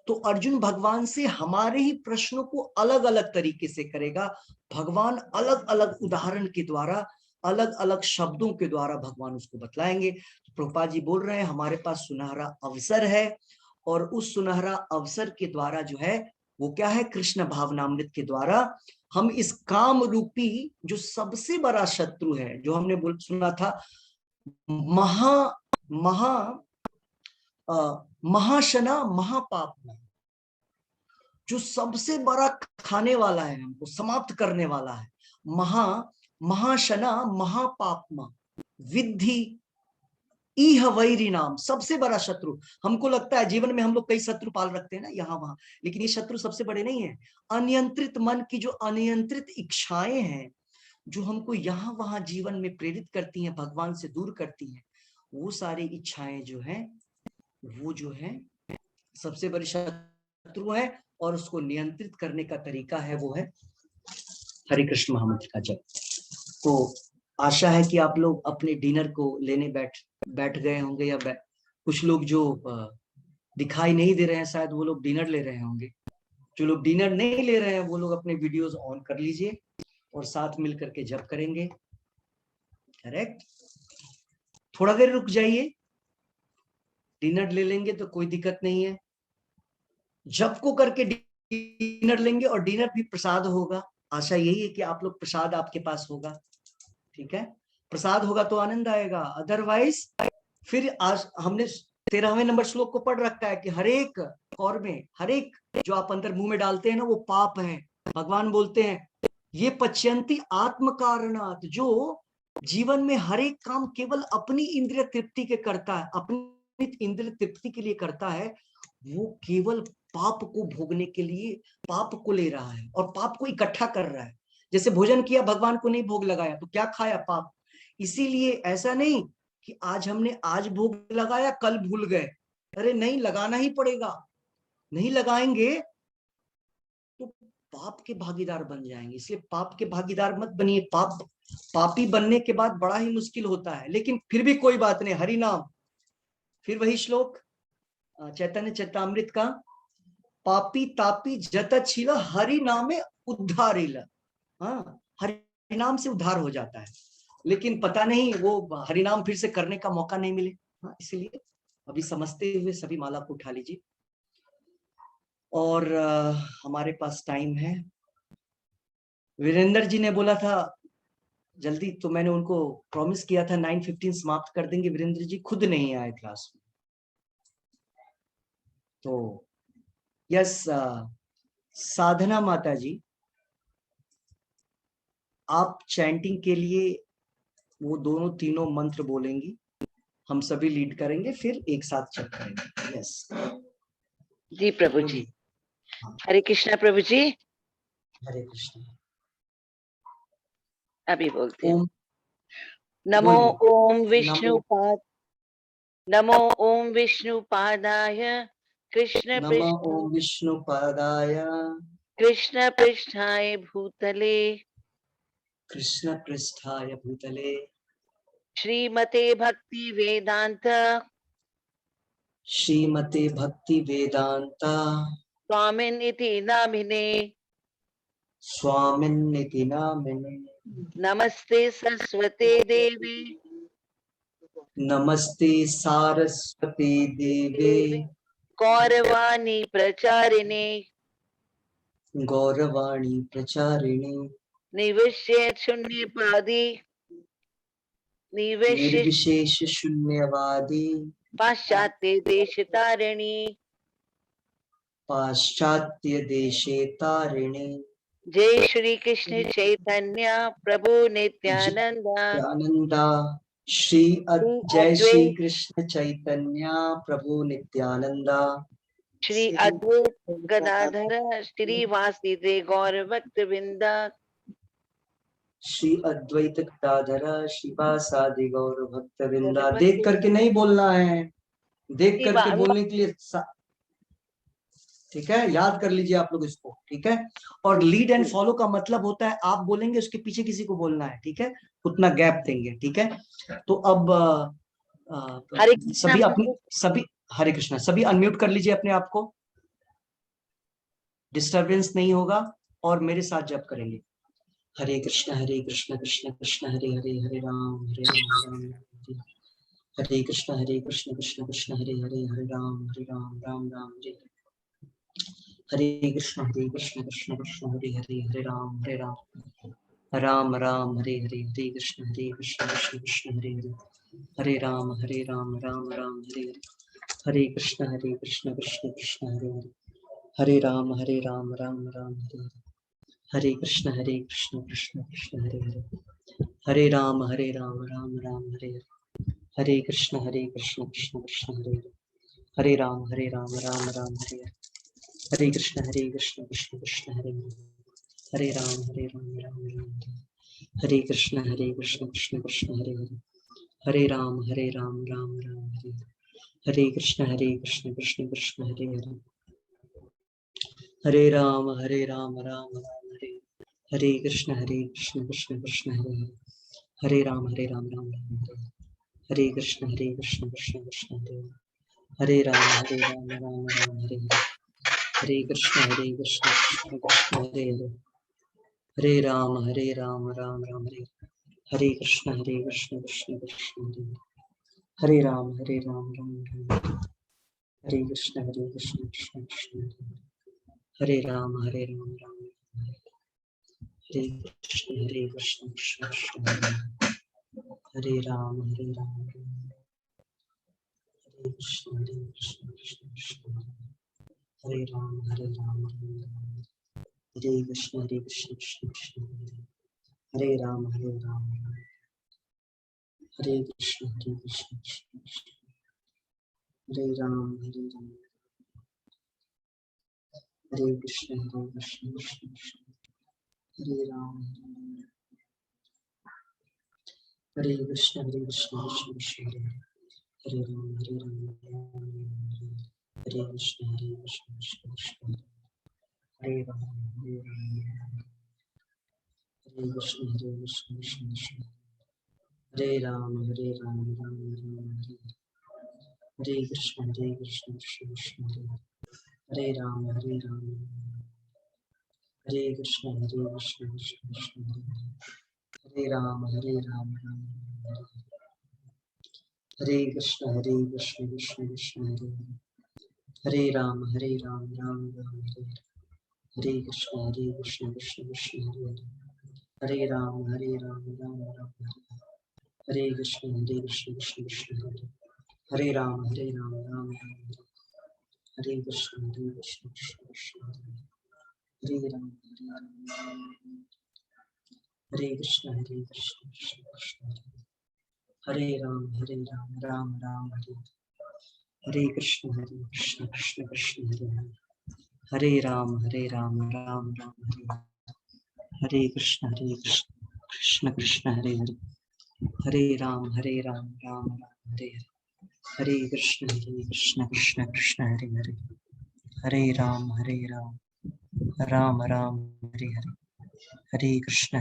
तो अर्जुन भगवान से हमारे ही प्रश्नों को अलग अलग तरीके से करेगा। भगवान अलग अलग उदाहरण के द्वारा, अलग अलग शब्दों के द्वारा भगवान उसको बतलाएंगे। तो प्रभुपाद जी बोल रहे हैं हमारे पास सुनहरा अवसर है, और उस सुनहरा अवसर के द्वारा जो है वो क्या है? कृष्ण भावनामृत के द्वारा हम इस काम रूपी जो सबसे बड़ा शत्रु है, जो हमने सुना था, महा महा महाशना महापाप, जो सबसे बड़ा खाने वाला है, हमको समाप्त करने वाला है, महाशना महापापमा विद्धि इह वैरी नाम, सबसे बड़ा शत्रु। हमको लगता है जीवन में हम लोग कई शत्रु पाल रखते हैं ना, यहाँ वहां, लेकिन ये शत्रु सबसे बड़े नहीं है। अनियंत्रित मन की जो अनियंत्रित इच्छाएं हैं, जो हमको यहाँ वहां जीवन में प्रेरित करती हैं, भगवान से दूर करती हैं, वो सारी इच्छाएं जो है वो जो है सबसे बड़ी शत्रु है। और उसको नियंत्रित करने का तरीका है वो है हरे कृष्ण महामंत्र का जप। तो आशा है कि आप लोग अपने डिनर को लेने बैठ गए होंगे, या कुछ लोग जो दिखाई नहीं दे रहे हैं शायद वो लोग डिनर ले रहे होंगे। जो लोग डिनर नहीं ले रहे हैं वो लोग अपने वीडियोस ऑन कर लीजिए और साथ मिल करके जप करेंगे। करेक्ट। थोड़ा देर रुक जाइए, डिनर ले लेंगे तो कोई दिक्कत नहीं है। जप को करके डिनर लेंगे और डिनर भी प्रसाद होगा। आशा यही है कि आप लोग प्रसाद आपके पास होगा। ठीक है, प्रसाद होगा तो आनंद आएगा, अदरवाइज फिर आज हमने 13वें नंबर श्लोक को पढ़ रखा है कि हरेक कौर में हरेक जो आप अंदर मुंह में डालते हैं ना वो पाप है। भगवान बोलते हैं ये पच्यंती आत्म कारणात, जो जीवन में हरेक काम केवल अपनी इंद्रिय तृप्ति के करता है, अपनी इंद्रिय तृप्ति के लिए करता है, वो केवल पाप को भोगने के लिए पाप को ले रहा है और पाप को इकट्ठा कर रहा है। जैसे भोजन किया, भगवान को नहीं भोग लगाया तो क्या खाया? पाप। इसीलिए ऐसा नहीं कि आज भोग लगाया कल भूल गए। अरे नहीं, लगाना ही पड़ेगा। नहीं लगाएंगे तो पाप के भागीदार बन जाएंगे। इसलिए पाप के भागीदार मत बनिए। पापी बनने के बाद बड़ा ही मुश्किल होता है, लेकिन फिर भी कोई बात नहीं। हरि नाम, फिर वही श्लोक चैतन्य चैतामृत का, पापी तापी जतच्छील हरि नामे उद्धारिल। हाँ, हरि नाम से उद्धार हो जाता है, लेकिन पता नहीं वो हरि नाम फिर से करने का मौका नहीं मिले। हाँ, इसलिए अभी समझते हुए सभी माला को उठा लीजिए। और हमारे पास टाइम है। वीरेंद्र जी ने बोला था जल्दी, तो मैंने उनको प्रॉमिस किया था 9:15 समाप्त कर देंगे। वीरेंद्र जी खुद नहीं आए क्लास में। तो यस, साधना माता जी, आप चैंटिंग के लिए वो दोनों तीनों मंत्र बोलेंगी, हम सभी लीड करेंगे, फिर एक साथ चल करेंगे। यस जी प्रभु जी। हरे कृष्णा प्रभु जी। हरे कृष्ण। अभी बोलते हैं। ओम नमो ओम नमो विष्णुपाद, नमो ओम विष्णुपादाय कृष्ण नमो पृष्ठ ओम विष्णुपादाय कृष्ण पृष्ठाय भूतले कृष्ण पृष्ठाय भूतले श्रीमते भक्ति वेदांत श्रीमते भक्ति वेदांता स्वामिन इति नामिने स्वामिन्निति नामिने नमस्ते सरस्वते देवी नमस्ते सारस्वती देवे गौरवाणी प्रचारिणे गौरवाणी प्रचारिणे निविश्य शून्यपादी निविश्य निर्विशेष शून्यवादी पाश्चात्य देश तारिणी पाश्चात्य देशे तारिणे। जय श्री कृष्ण चैतन्य प्रभु नित्यानंद नित्यानंदा जय श्री कृष्ण चैतन्य प्रभु नित्यानंदा श्री अद्वैत गदाधर श्रीवासुदेव गौर भक्त वृंदा श्री अद्वैत गदाधर शिवासादि गौर भक्त वृंदा। देख करके नहीं बोलना है, देख करके बोलने के लिए ठीक है, याद कर लीजिए आप लोग इसको। ठीक है, और लीड एंड फॉलो का मतलब होता है आप बोलेंगे उसके पीछे किसी को बोलना है। ठीक है, उतना गैप देंगे। ठीक है, तो अब सभी हरे कृष्णा, सभी अनम्यूट कर लीजिए अपने आप को, डिस्टरबेंस नहीं होगा, और मेरे साथ जप करेंगे। हरे कृष्ण कृष्ण कृष्ण हरे हरे, हरे राम राम हरे। हरे कृष्ण कृष्ण कृष्ण हरे हरे, हरे राम राम राम हरे। हरे कृष्ण कृष्ण कृष्ण हरे हरे, हरे राम राम राम हरे हरे। हरे कृष्ण कृष्ण कृष्ण हरे हरे, हरे राम राम राम हरे हरे। हरे कृष्ण कृष्ण कृष्ण हरे हरे, हरे राम राम राम हरे हरे। हरे कृष्ण कृष्ण कृष्ण हरे हरे, हरे राम राम राम हरे हरे। हरे कृष्ण कृष्ण कृष्ण हरे हरे, हरे राम राम राम हरे हरे। हरे कृष्ण कृष्ण कृष्ण हरे हरे, हरे राम राम राम हरे। हरे कृष्ण कृष्ण कृष्ण हरे हरे, हरे राम राम राम हरे हरे, हरे कृष्ण कृष्ण कृष्ण हरे हरे, हरे राम राम राम हरे, हरे कृष्ण कृष्ण कृष्ण हरे हरे, हरे राम राम राम हरे, हरे कृष्ण कृष्ण कृष्ण हरे, हरे राम राम हरे हरे, हरे कृष्ण कृष्ण कृष्ण हरे हरे, हरे राम राम राम हरे, हरे कृष्ण कृष्ण कृष्ण हरे, हरे राम राम राम हरे कृष्ण कृष्ण कृष्ण हरे, हरे राम राम राम हरे कृष्ण कृष्ण कृष्ण हरे, हरे राम हरे कृष्ण कृष्ण कृष्ण हरे राम हरे कृष्ण कृष्ण कृष्ण हरे राम हरे कृष्ण कृष्ण हरे राम हरे कृष्ण कृष्ण हरे राम हरे कृष्ण कृष्ण कृष्ण हरे राम हरे कृष्ण कृष्ण कृष्ण हरे राम हरे कृष्ण कृष्ण कृष्ण हरे राम राम राम हरे कृष्ण कृष्ण कृष्ण हरे राम हरे कृष्ण कृष्ण कृष्ण हरे राम राम हरे कृष्ण कृष्ण कृष्ण हरे राम राम राम हरे कृष्ण कृष्ण कृष्ण हरे राम राम राम हरे कृष्ण कृष्ण कृष्ण हरे राम राम राम हरे कृष्ण कृष्ण कृष्ण हरे राम हरे कृष्ण कृष्ण कृष्ण हरे राम राम राम हरे कृष्ण कृष्ण कृष्ण हरे राम राम राम हरे कृष्ण कृष्ण कृष्ण हरे हरे, हरे राम राम राम हरे हरे, हरे कृष्ण कृष्ण कृष्ण हरे हरे, हरे राम राम राम हरे हरे, हरे कृष्ण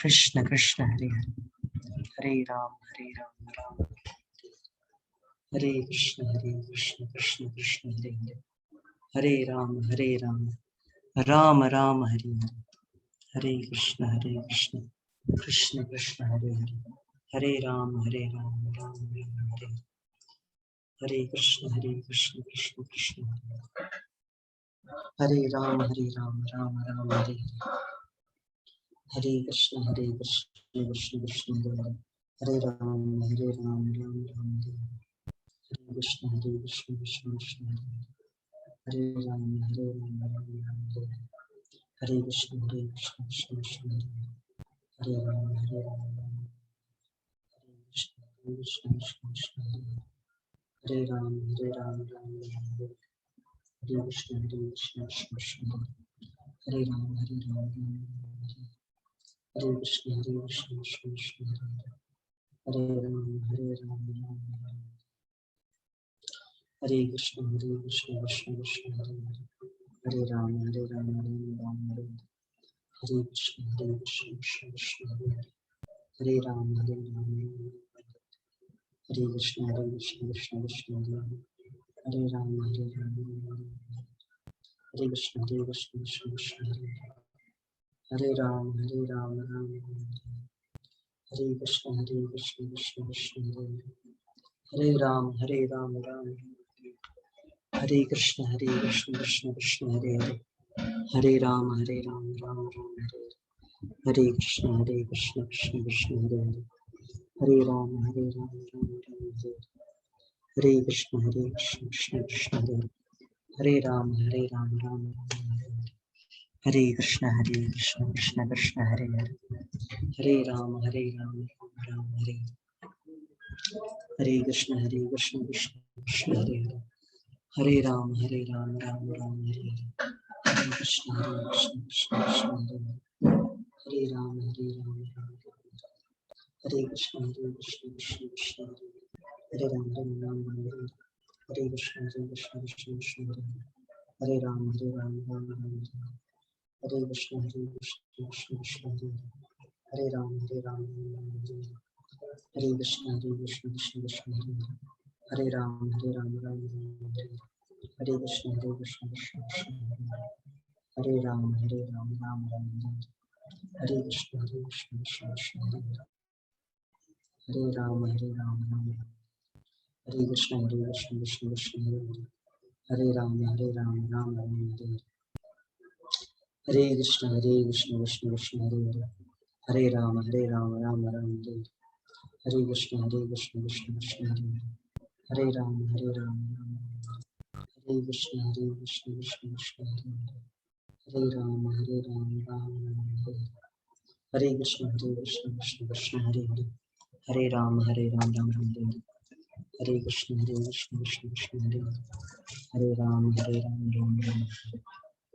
कृष्ण कृष्ण हरे हरे, हरे राम राम हरे कृष्ण कृष्ण कृष्ण हरे हरे, हरे राम राम राम हरे हरे, हरे कृष्ण कृष्ण कृष्ण हरे हरे, हरे राम राम राम हरे, हरे कृष्ण कृष्ण कृष्ण हरे राम राम राम हरे, हरे कृष्ण कृष्ण कृष्ण हरे राम राम राम हरे, हरे कृष्ण कृष्ण कृष्ण हरे राम राम राम हरे, हरे कृष्ण कृष्ण कृष्ण हरे राम राम हरे कृष्ण कृष्ण कृष्ण हरे राम राम हरे, हरे कृष्ण कृष्ण हरे राम राम हरे कृष्ण कृष्ण हरे राम राम हरे कृष्ण कृष्ण कृष्ण हरे राम राम हरे कृष्ण कृष्ण कृष्ण हरे राम हरे कृष्ण कृष्ण कृष्ण हरे राम हरे कृष्ण कृष्ण कृष्ण हरे राम राम हरे कृष्ण कृष्ण कृष्ण हरे राम राम हरे कृष्ण कृष्ण कृष्ण हरे हरे राम राम हरे, हरे कृष्ण कृष्ण कृष्ण हरे राम राम हरे, हरे कृष्ण कृष्ण कृष्ण हरे राम राम हरे कृष्ण कृष्ण कृष्ण हरे राम राम हरे, हरे कृष्ण कृष्ण कृष्ण हरे राम राम राम हरे, हरे कृष्ण कृष्ण कृष्ण हरे राम हरे कृष्ण कृष्ण कृष्ण हरे राम राम राम हरे कृष्ण कृष्ण कृष्ण हरे राम राम राम हरे कृष्ण कृष्ण कृष्ण हरे राम राम हरे कृष्ण कृष्ण कृष्ण हरे राम राम हरे कृष्ण कृष्ण कृष्ण हरे राम राम राम हरे कृष्ण कृष्ण कृष्ण हरे राम राम हरे कृष्ण कृष्ण कृष्ण हरे राम राम राम हरे कृष्ण कृष्ण कृष्ण हरे राम राम राम हरे कृष्ण कृष्ण कृष्ण हरे राम राम हरे कृष्ण कृष्ण कृष्ण हरे राम राम राम हरे कृष्ण कृष्ण कृष्ण हरे राम राम राम हरे कृष्ण कृष्ण कृष्ण हरे राम राम राम।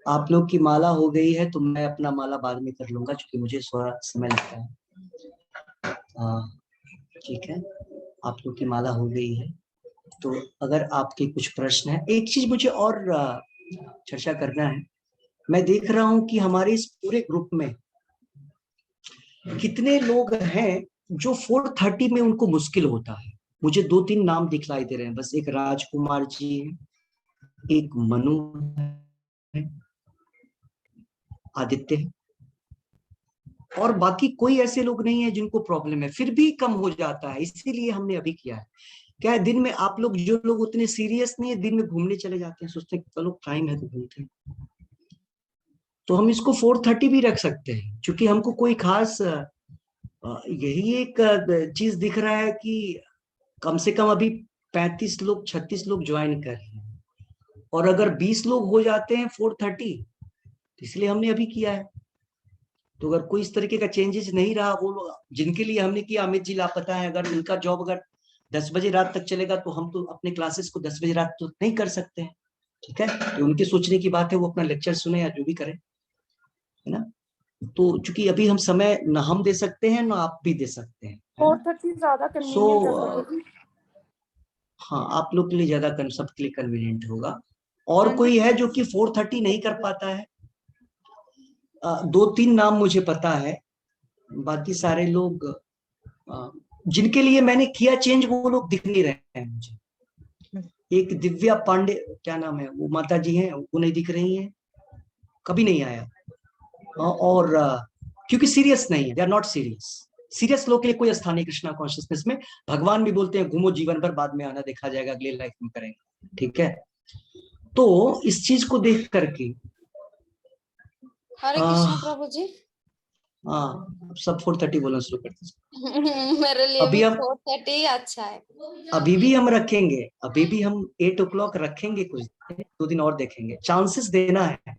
आप लोग की माला हो गई है तो मैं अपना माला बाद में कर लूंगा क्योंकि मुझे थोड़ा समय लगता है। ठीक है, आप लोग की माला हो गई है तो अगर आपके कुछ प्रश्न है, एक चीज मुझे और चर्चा करना है। मैं देख रहा हूं कि हमारे इस पूरे ग्रुप में कितने लोग हैं जो 4:30 में उनको मुश्किल होता है। मुझे 2-3 नाम दिखलाई दे रहे हैं, बस एक राजकुमार जी है, एक मनु है, आदित्य है, और बाकी कोई ऐसे लोग नहीं है जिनको प्रॉब्लम है, फिर भी कम हो जाता है। इसीलिए हमने अभी किया है। क्या है, दिन में आप लोग जो लोग उतने सीरियस नहीं है, दिन में घूमने चले जाते हैं, सोचते हैं चलो टाइम है तो घूमते हैं, तो हम इसको 4:30 भी रख सकते हैं क्योंकि हमको कोई खास यही एक चीज दिख रहा है कि कम से कम अभी 35 लोग 36 लोग ज्वाइन कर रहे हैं, और अगर 20 लोग हो जाते हैं 4:30, इसलिए हमने अभी किया है। तो अगर कोई इस तरीके का चेंजेस नहीं रहा, वो लोग जिनके लिए हमने किया, अमित जी लापता है, अगर उनका जॉब अगर 10 बजे रात तक चलेगा तो हम तो अपने क्लासेस को 10 बजे रात तो नहीं कर सकते हैं। ठीक है, तो उनके सोचने की बात है, वो अपना लेक्चर सुने या जो भी करें, है ना। तो चूंकि अभी हम समय न हम दे सकते हैं ना आप भी दे सकते हैं, 4:30 ज्यादा कन्वीनियंट है प्रभु जी। हाँ, आप लोग के लिए ज्यादा सबके लिए कन्वीनियंट होगा। और हाँ कोई है जो कि 4:30 नहीं कर पाता है? 2-3 नाम मुझे पता है, बाकी सारे लोग जिनके लिए मैंने किया चेंज वो लोग दिख नहीं रहे हैं मुझे। एक दिव्या पांडे, क्या नाम है, वो माता जी हैं, वो नहीं दिख रही हैं, कभी नहीं आया। और क्योंकि सीरियस नहीं है, they are not serious. Serious लोग के लिए कोई स्थान नहीं कृष्णा कॉन्शियसनेस में। भगवान भी बोलते हैं घूमो जीवन भर, बाद में आना देखा जाएगा, अगले लाइफ में करेंगे। ठीक है, तो इस चीज को देख करके हरे कृष्णा प्रभु जी। हाँ, सब 4:30 बोलना शुरू करते मेरे लिए अभी भी हम 4:30 अच्छा है। अभी भी हम रखेंगे, अभी भी हम 8 o'clock रखेंगे, कुछ 2 दिन और देखेंगे, चांसेस देना है।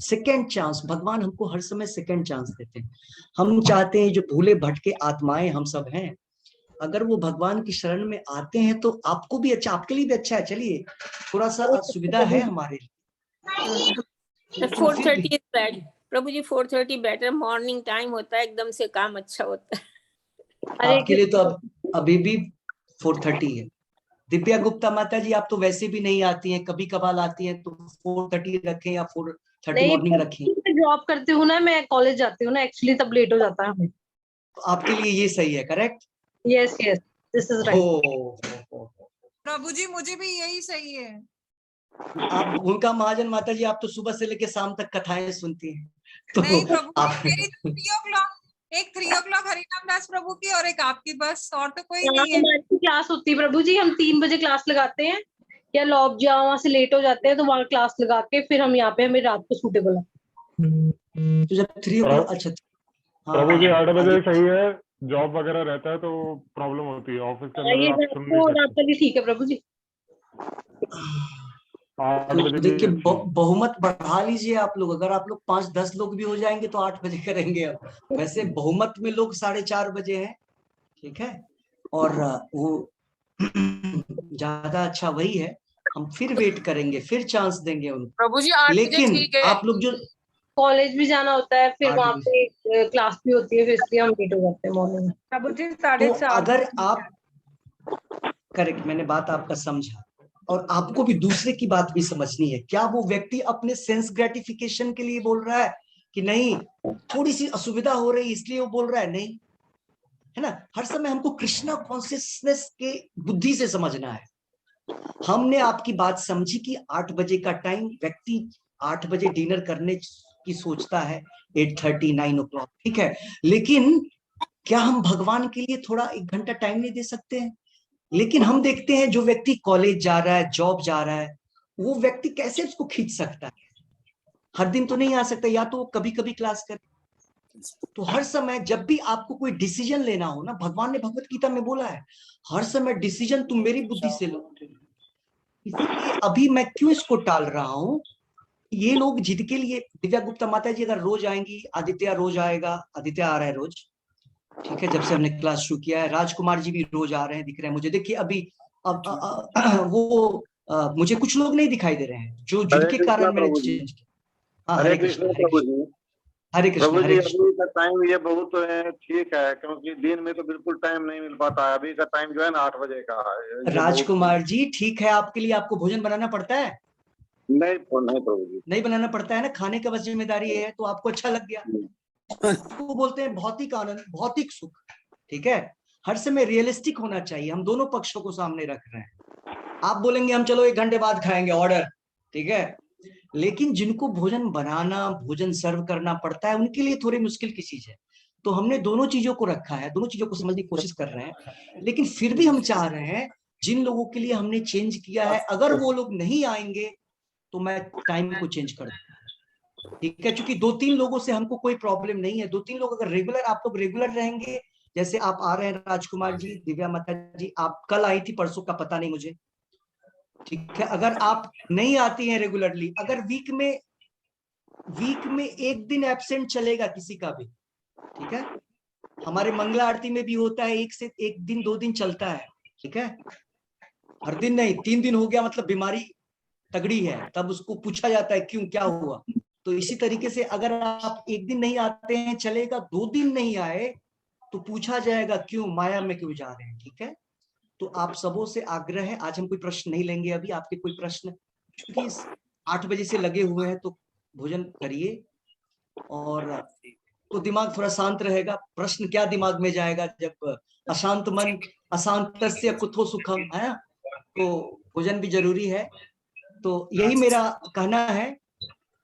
सेकेंड चांस, भगवान हमको हर समय सेकेंड चांस देते हैं। हम चाहते हैं जो भूले भटके आत्माएं हम सब हैं, अगर वो भगवान की शरण में आते हैं तो आपको भी अच्छा, आपके लिए भी अच्छा है। चलिए, थोड़ा सा सुविधा है हमारे लिए। 4:30 इज बैड प्रभु जी, 4:30 बेटर, मॉर्निंग टाइम होता है, एकदम से काम अच्छा होता है। आपके लिए तो अभी भी 4:30 है। दिव्या गुप्ता माता जी, आप तो वैसे भी नहीं आती हैं, कभी कभार आती हैं, तो 4:30 रखें या 4:30 मॉर्निंग रखें? मैं जॉब करती हूँ ना, मैं कॉलेज जाती हूँ ना, एक्चुअली तब लेट हो जाता है हमें। तो आपके लिए ये सही है, correct? Yes yes, this is right. प्रभु जी मुझे भी यही सही है। आप भूमिका महाजन माता जी, आप तो सुबह से लेकर शाम तक कथाएं सुनती हैं, तो नहीं प्रभु आप मेरी तो 3 o'clock, एक 3 o'clock हरिनाम दास प्रभु की और एक आपकी, बस, और तो कोई नहीं है। हमारी क्लास होती है प्रभु जी, हम 3 बजे क्लास लगाते हैं, या लॉब जहाँ वहाँ से लेट हो जाते हैं तो वहाँ क्लास लगा के फिर हम यहाँ पे, हमें रात को सूटेबल है। तो जब 3 o'clock, अच्छा प्रभु जी 8 बजे आगे सही है, जॉब वगैरह रहता है तो प्रॉब्लम होती है, ऑफिस के अंदर ये आप रात सुन को, नहीं रात सकते। का भी ठीक है प्रभु जी। 8 तो बजे देखिए, भी अच्छी है। बहुमत बढ़ा लीजिए आप लोग, अगर आप लोग 5-10 लोग भी हो जाएंगे तो 8 बजे करेंगे। अब वैसे बहुमत में लोग 4:30 बजे हैं, ठीक है, और वो ज्यादा अच्छा वही है। हम फिर वेट करेंगे, फिर चांस देंगे उनको, प्रभु जी 8 बजे लेकिन ठीक है। आप लोग जो कॉलेज भी जाना होता है, फिर 8 वहाँ बजे। पे क्लास भी होती है, फिर इसलिए हम लेट हो जाते हैं मॉर्निंग में। प्रभु जी तो 4:30 अगर आप करेक्ट, मैंने बात आपका समझा, और आपको भी दूसरे की बात भी समझनी है। क्या वो व्यक्ति अपने सेंस ग्रेटिफिकेशन के लिए बोल रहा है कि नहीं थोड़ी सी असुविधा हो रही इसलिए वो बोल रहा है? नहीं, है ना। हर समय हमको कृष्णा कॉन्शियसनेस के बुद्धि से समझना है। हमने आपकी बात समझी कि 8 बजे का टाइम, व्यक्ति 8 बजे डिनर करने की सोचता है, 8:30 9 o'clock, ठीक है। लेकिन क्या हम भगवान के लिए थोड़ा 1 घंटा टाइम नहीं दे सकते हैं? लेकिन हम देखते हैं जो व्यक्ति कॉलेज जा रहा है, जॉब जा रहा है, वो व्यक्ति कैसे उसको खींच सकता है? हर दिन तो नहीं आ सकता, या तो वो कभी कभी क्लास करे। तो हर समय जब भी आपको कोई डिसीजन लेना हो ना, भगवान ने भगवत गीता में बोला है हर समय डिसीजन तुम मेरी बुद्धि से लो। इसीलिए अभी मैं क्यों इसको टाल रहा हूं, ये लोग जिद के लिए, दिव्या गुप्ता माता जी अगर रोज आएंगी, आदित्य रोज आएगा, आदित्य आ रहा है रोज, ठीक है, जब से हमने क्लास शुरू किया है। राजकुमार जी भी रोज आ रहे हैं, दिख रहे हैं मुझे। देखिए अभी वो मुझे कुछ लोग नहीं दिखाई दे रहे हैं जो जिद हरे के कृष्णा कारण मैंने प्रभु जी। चेंज किया। हाँ, हरे हरे कृष्णा कृष्ण, हरे प्रभु कृष्ण, जी। हरे कृष्ण, प्रभु हरे जी कृष्ण। अभी का टाइम ये बहुत ठीक है, क्योंकि दिन में तो बिल्कुल टाइम नहीं मिल पाता है। अभी का टाइम जो है ना 8 बजे का है, ये बहुत राजकुमार जी ठीक है, आपके लिए आपको भोजन बनाना पड़ता है? नहीं नहीं प्रभु जी। नहीं बनाना पड़ता है ना, खाने का बस जिम्मेदारी है, तो आपको अच्छा लग गया। इसको बोलते हैं भौतिक आनंद, भौतिक सुख, ठीक है। हर समय रियलिस्टिक होना चाहिए, हम दोनों पक्षों को सामने रख रहे हैं। आप बोलेंगे हम चलो 1 घंटे बाद खाएंगे, ऑर्डर, ठीक है। लेकिन जिनको भोजन बनाना, भोजन सर्व करना पड़ता है, उनके लिए थोड़ी मुश्किल की चीज है। तो हमने दोनों चीजों को रखा है, दोनों चीजों को समझने की कोशिश कर रहे हैं। लेकिन फिर भी हम चाह रहे हैं, जिन लोगों के लिए हमने चेंज किया है, अगर वो लोग नहीं आएंगे तो मैं टाइम को चेंज कर दूंगा, ठीक है। क्योंकि 2-3 लोगों से हमको कोई प्रॉब्लम नहीं है। 2-3 लोग अगर रेगुलर, आप लोग रेगुलर रहेंगे, जैसे आप आ रहे हैं राजकुमार जी, दिव्या माता जी, आप कल आई थी, परसों का पता नहीं मुझे, ठीक है। अगर आप नहीं आती हैं रेगुलरली, अगर वीक में 1 दिन एब्सेंट चलेगा किसी का भी, ठीक है। हमारे मंगला आरती में भी होता है, 1 दिन 2 दिन चलता है, ठीक है। हर दिन नहीं, 3 दिन हो गया मतलब बीमारी तगड़ी है, तब उसको पूछा जाता है क्यों, क्या हुआ। तो इसी तरीके से अगर आप 1 दिन नहीं आते हैं चलेगा, 2 दिन नहीं आए तो पूछा जाएगा क्यों, माया में क्यों जा रहे हैं, ठीक है। तो आप सबों से आग्रह है, आज हम कोई प्रश्न नहीं लेंगे अभी। आपके कोई प्रश्न, क्योंकि 8 बजे से लगे हुए हैं, तो भोजन करिए और तो दिमाग थोड़ा शांत रहेगा। प्रश्न क्या दिमाग में जाएगा जब अशांत मन, अशांतस्य कुतो सुखम, है ना। तो भोजन भी जरूरी है। तो यही मेरा कहना है।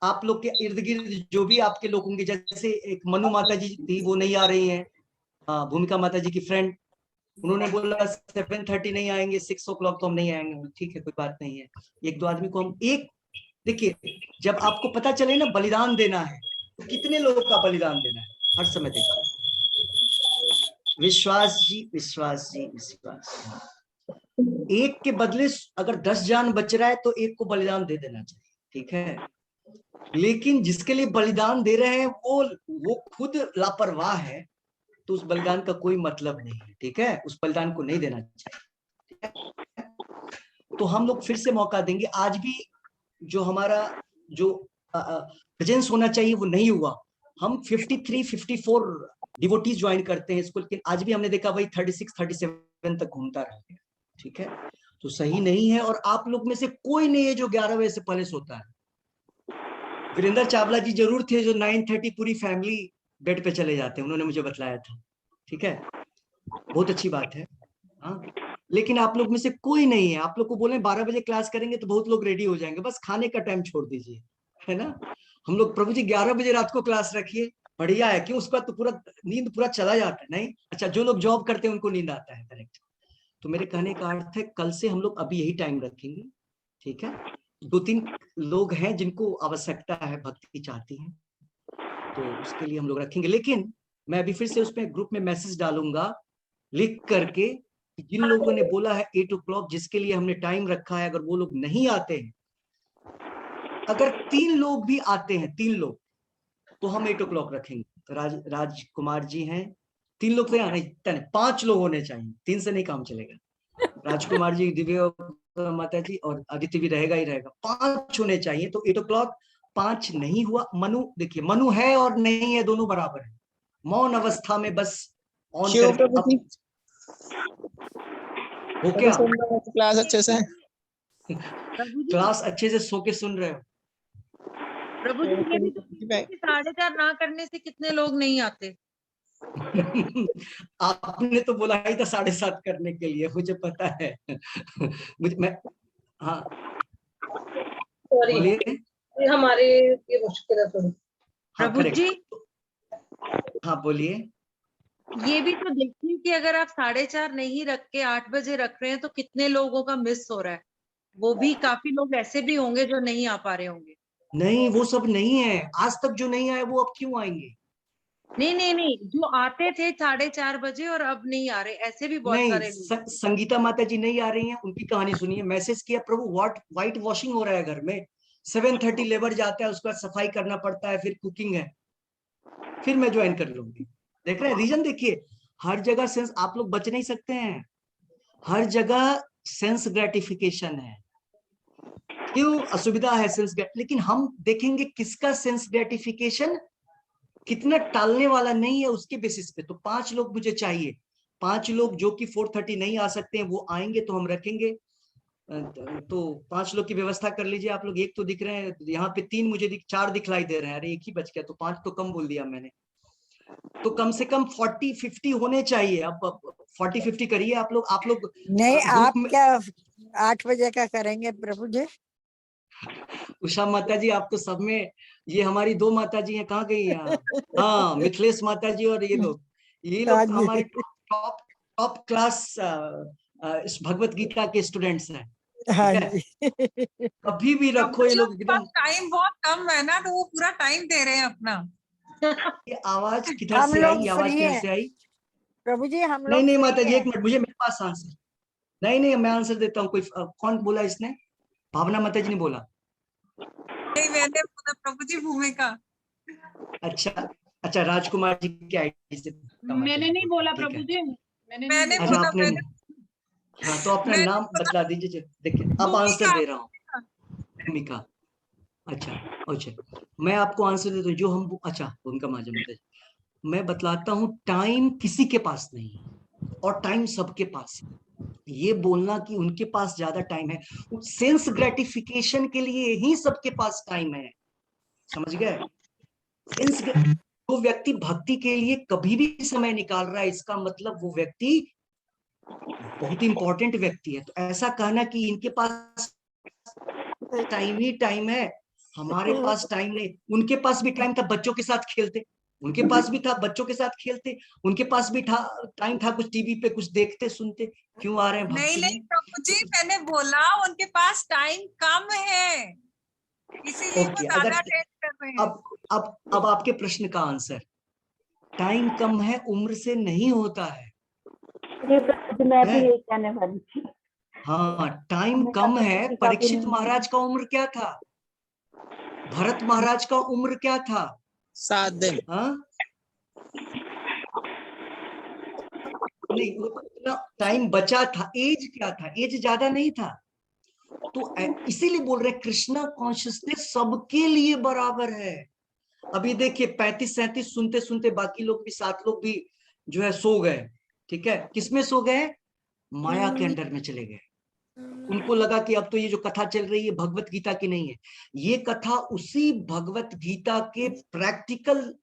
आप लोग के इर्द गिर्द जो भी आपके लोग होंगे, जैसे एक मनु माता जी थी, वो नहीं आ रही हैं, भूमिका माता जी की फ्रेंड, उन्होंने बोला 7:30 नहीं आएंगे, 6 o'clock तो हम नहीं आएंगे, ठीक है, कोई बात नहीं है। 1-2 आदमी को हम एक, देखिए जब आपको पता चले ना बलिदान देना है, तो कितने लोगों का बलिदान देना है, हर समय देखिए। विश्वास जी, विश्वास जी, विश्वास, एक के बदले अगर 10 जान बच रहा है तो एक को बलिदान दे देना चाहिए, ठीक है। लेकिन जिसके लिए बलिदान दे रहे हैं वो खुद लापरवाह है, तो उस बलिदान का कोई मतलब नहीं है, ठीक है। उस बलिदान को नहीं देना चाहिए, ठीक है? तो हम लोग फिर से मौका देंगे। आज भी जो हमारा जो प्रेजेंस होना चाहिए वो नहीं हुआ। हम 53-54 डिवोटीज ज्वाइन करते हैं इसको, लेकिन आज भी हमने देखा वही 36-37 तक घूमता रहा, ठीक है। तो सही नहीं है। और आप लोग में से कोई नहीं है जो 11 बजे से पहले सोता है। वीरेंद्र चावला जी जरूर थे जो 9:30 पूरी फैमिली बेड पे चले जाते हैं, उन्होंने मुझे बतलाया था, ठीक है। बहुत अच्छी बात है, हाँ। लेकिन आप लोग में से कोई नहीं है। आप लोग को बोले 12 बजे क्लास करेंगे तो बहुत लोग रेडी हो जाएंगे, बस खाने का टाइम छोड़ दीजिए, है ना। हम लोग प्रभु जी 11 बजे रात को क्लास रखिए, बढ़िया है। क्यों, उसका तो पूरा नींद पूरा चला जाता है। नहीं, अच्छा, जो लोग जॉब करते हैं उनको नींद आता है, करेक्ट। तो मेरे कहने का अर्थ है कल से हम लोग अभी यही टाइम रखेंगे, ठीक है। 2-3 लोग हैं जिनको आवश्यकता है, भक्ति चाहती है, तो उसके लिए हम लोग रखेंगे। लेकिन मैं अभी फिर से उसमें ग्रुप में मैसेज डालूंगा लिख करके, जिन लोगों ने बोला है 8 o'clock जिसके लिए हमने टाइम रखा है, अगर वो लोग नहीं आते हैं, अगर 3 लोग भी आते हैं, 3 लोग, तो हम 8 o'clock रखेंगे। तो राजकुमार जी हैं, 3 लोग से नहीं, 5 लोग होने चाहिए, 3 से नहीं काम चलेगा। राजकुमार जी, दिव्या माता जी और आदित्य भी रहेगा ही रहेगा, 5 होने चाहिए। तो 8 o'clock 5 नहीं हुआ, मनु देखिए, मनु है और नहीं है दोनों बराबर है, मौन अवस्था में बस ऑन शिव करके प्रभु जी, हो क्या सुन रहे हो क्लास अच्छे से? प्रभु जी, क्लास अच्छे से सो के सुन रहे हो? प्रभु जी, ये भी तो कि 4:30 ना करने से कितने लोग नहीं आते। आपने तो बोला ही था 7:30 करने के लिए, मुझे पता है। मैं हाँ सॉरी, बोलिए। हमारे ये मुश्किल है थोड़ी। हाँ प्रभु करेक्ट, जी, हाँ बोलिए। ये भी तो देखिए कि अगर आप 4:30 नहीं रख के 8 बजे रख रहे हैं तो कितने लोगों का मिस हो रहा है। वो भी काफी लोग ऐसे भी होंगे जो नहीं आ पा रहे होंगे। नहीं वो सब नहीं है, आज तक जो नहीं आए वो अब क्यों आएंगे? नहीं, जो आते थे 4:30 बजे और अब नहीं आ रहे, ऐसे भी बहुत नहीं, सारे लोग। संगीता माता जी नहीं आ रही हैं, उनकी कहानी सुनिए। मैसेज किया, प्रभु व्हाइट वॉशिंग हो रहा है घर में, 7:30 लेबर जाता है, उसके बाद सफाई करना पड़ता है, फिर कुकिंग है, फिर मैं ज्वाइन कर लूंगी। देख रहे हैं रीजन? देखिए हर जगह सेंस, आप लोग बच नहीं सकते हैं, हर जगह सेंस ग्रेटिफिकेशन है। क्यों असुविधा है सेंस, लेकिन हम देखेंगे किसका सेंस ग्रेटिफिकेशन कितना टालने वाला नहीं है, उसके बेसिस पे। तो 5 लोग मुझे चाहिए, 5 लोग जो कि 4:30 नहीं आ सकते हैं, वो आएंगे तो हम रखेंगे। तो 5 लोग की व्यवस्था कर लीजिए आप लोग। एक तो दिख रहे हैं यहाँ पे, 3 मुझे 4 दिखलाई दे रहे हैं, अरे एक ही बच गया, तो 5 तो कम बोल दिया मैंने। तो कम से कम 40-50 होने चाहिए। अब 40-50 करिए आप लोग नहीं, आप ग्रुप में। क्या 8 बजे का करेंगे प्रभु जी? उषा माता जी, आप तो सब में, ये हमारी 2 माता जी हैं, कहाँ गई यहाँ? हाँ, मिथिलेश माता जी और ये हाँ लोग जी। हमारे टॉप क्लास भगवत गीता के स्टूडेंट्स हैं। हाँ ठीक है, जी। कभी भी रखो प्रभु ये जी, लोग उनके एकदम। पास टाइम बहुत कम है ना, तो वो पूरा टाइम दे रहे हैं अपना। ये आवाज किधर हम से आई? लोग ये आवाज फ्री किधर हैं से आई? प्रभु जी, हम नहीं लोग नहीं फ्री माता जी, हैं। एक मिनट, मुझे मेरे पास आंसर नहीं, मैं आंसर देता हूँ। कोई कौन बोला इसने? भावना माता जी ने बोला। नहीं, मैंने बोला प्रभु जी भूमिका। अच्छा, राजकुमार जी की आईडी से मैंने नहीं बोला ठीक प्रभु है। जी, मैंने नहीं मैंने अच्छा बोला। बोला, आपने, मैंने हाँ तो अपना मैंने नाम बोला बतला दीजिए। देखिए अब आंसर भूमिका। दे रहा हूँ, भूमिका। अच्छा मैं आपको आंसर देता हूँ। जो हम, अच्छा भूमिका महाजन माता जी, मैं बतलाता हूँ, टाइम किसी के पास नहीं है और टाइम सबके पास है। ये बोलना कि उनके पास ज्यादा टाइम है, सेंस ग्रेटिफिकेशन के लिए ही सबके पास टाइम है, समझ गए? सेंस, वो व्यक्ति भक्ति के लिए कभी भी समय निकाल रहा है, इसका मतलब वो व्यक्ति बहुत इंपॉर्टेंट व्यक्ति है। तो ऐसा कहना कि इनके पास टाइम ही टाइम है, हमारे पास टाइम नहीं, उनके पास भी टाइम था, बच्चों के साथ खेलते, उनके पास भी था बच्चों के साथ खेलते, उनके पास भी था टाइम था, कुछ टीवी पे कुछ देखते सुनते। क्यों आ रहे हैं नहीं भक्ति में? प्रभु जी, मैंने बोला उनके पास टाइम कम है, इसीलिए वो ओके, ज्यादा अगर अटेंड कर रहे हैं। अब आपके प्रश्न का आंसर, टाइम कम है उम्र से नहीं होता है। मैं भी यही कहने वाली थी। हाँ, टाइम कम है। परीक्षित महाराज का उम्र क्या था? भरत महाराज का उम्र क्या था? 7 दिन। हाँ नहीं, टाइम बचा था, एज क्या था? एज ज्यादा नहीं था। तो इसीलिए बोल रहे कृष्णा कॉन्शियसनेस सबके लिए बराबर है। अभी देखिए 35-37 सुनते सुनते बाकी लोग भी, 7 लोग भी जो है सो गए। ठीक है, किसमें सो गए? माया के अंडर में चले गए। उनको लगा कि अब तो ये जो कथा चल रही है भगवत गीता की नहीं है, ये कथा उसी भगवत गीता के प्रैक्टिकल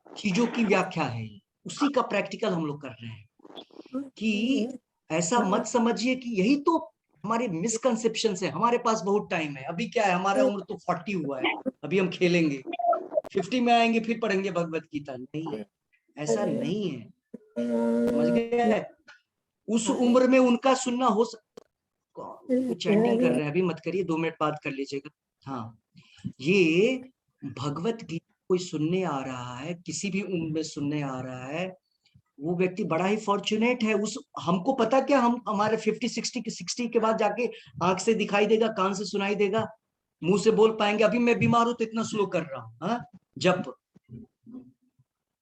चीजों की व्याख्या है, उसी का प्रैक्टिकल हम लोग कर रहे हैं। कि ऐसा मत समझिए कि यही तो हमारे मिसकंसेप्शन है, हमारे पास बहुत टाइम है, अभी क्या है, हमारा उम्र तो 40 हुआ है, अभी हम खेलेंगे, 50 में आएंगे फिर पढ़ेंगे भगवत गीता। नहीं, ऐसा नहीं है, समझ गए? उस उम्र में उनका सुनना हो चैंटिंग कर रहे हैं, अभी मत करिए, 2 मिनट बाद कर लीजिएगा। हाँ, ये भगवत गीता कोई सुनने आ रहा है, किसी भी उम्र में सुनने आ रहा है, वो व्यक्ति बड़ा ही फॉर्चुनेट है। उस हमको पता क्या, हम हमारे 50-60 के बाद जाके आंख से दिखाई देगा, कान से सुनाई देगा, मुंह से बोल पाएंगे। अभी मैं बीमार हूं तो इतना स्लो कर रहा हूं, हाँ जब,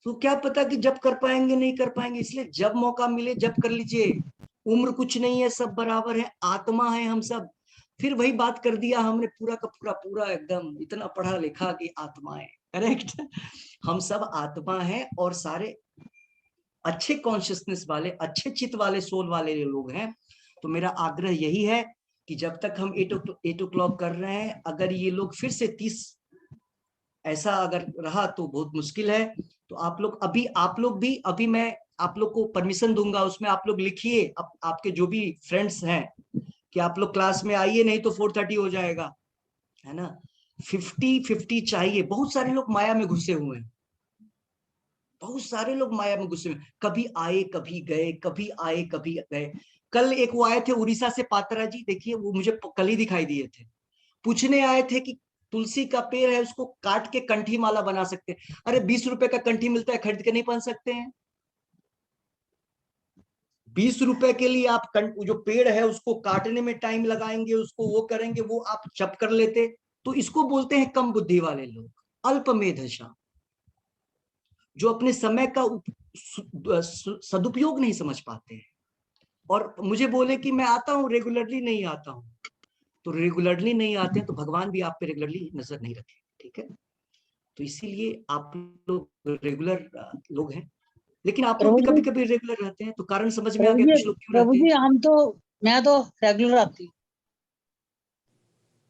तो क्या पता कि जब कर पाएंगे नहीं कर पाएंगे। इसलिए जब मौका मिले जब कर लीजिए, उम्र कुछ नहीं है, सब बराबर है, आत्मा है हम सब। फिर वही बात कर दिया हमने, पूरा का पूरा एकदम इतना पढ़ा लिखा कि आत्माएं, करेक्ट। हम सब आत्मा हैं और सारे अच्छे कॉन्शियसनेस वाले, अच्छे चित्त वाले, सोल वाले लोग हैं। तो मेरा आग्रह यही है कि जब तक हम 8 o'clock कर रहे हैं, अगर ये लोग फिर से 30 ऐसा अगर रहा तो बहुत मुश्किल है। तो आप लोग भी अभी मैं आप लोग को परमिशन दूंगा, उसमें आप लोग लिखिए आपके जो भी फ्रेंड्स हैं कि आप लोग क्लास में आइए, नहीं तो 4:30 हो जाएगा, है ना। 50-50 चाहिए। बहुत सारे लोग माया में घुसे हुए हैं, बहुत सारे लोग माया में घुसे हुए, कभी आए कभी गए, कभी आए कभी गए। कल एक वो आए थे उड़ीसा से, पात्रा जी, देखिए वो मुझे कल ही दिखाई दिए थे। पूछने आए थे कि तुलसी का पेड़ है, उसको काट के कंठी माला बना सकते हैं। अरे 20 रुपए का कंठी मिलता है, खरीद के नहीं पहन सकते हैं? 20 रुपए के लिए आप जो पेड़ है उसको काटने में टाइम लगाएंगे, उसको वो करेंगे, वो आप जप कर लेते। तो इसको बोलते हैं कम बुद्धि वाले लोग, अल्प मेधशा, जो अपने समय का सदुपयोग नहीं समझ पाते हैं। और मुझे बोले कि मैं आता हूँ, रेगुलरली नहीं आता हूँ। तो रेगुलरली नहीं आते हैं तो भगवान भी आप पे रेगुलरली नजर नहीं रखे, ठीक है। तो इसीलिए आप लोग रेगुलर लोग हैं, लेकिन आप लोग भी कभी कभी रेगुलर रहते हैं, तो कारण समझ में आ गया कुछ लोग क्यों रहते हैं। मैं तो रेगुलर आती हूँ।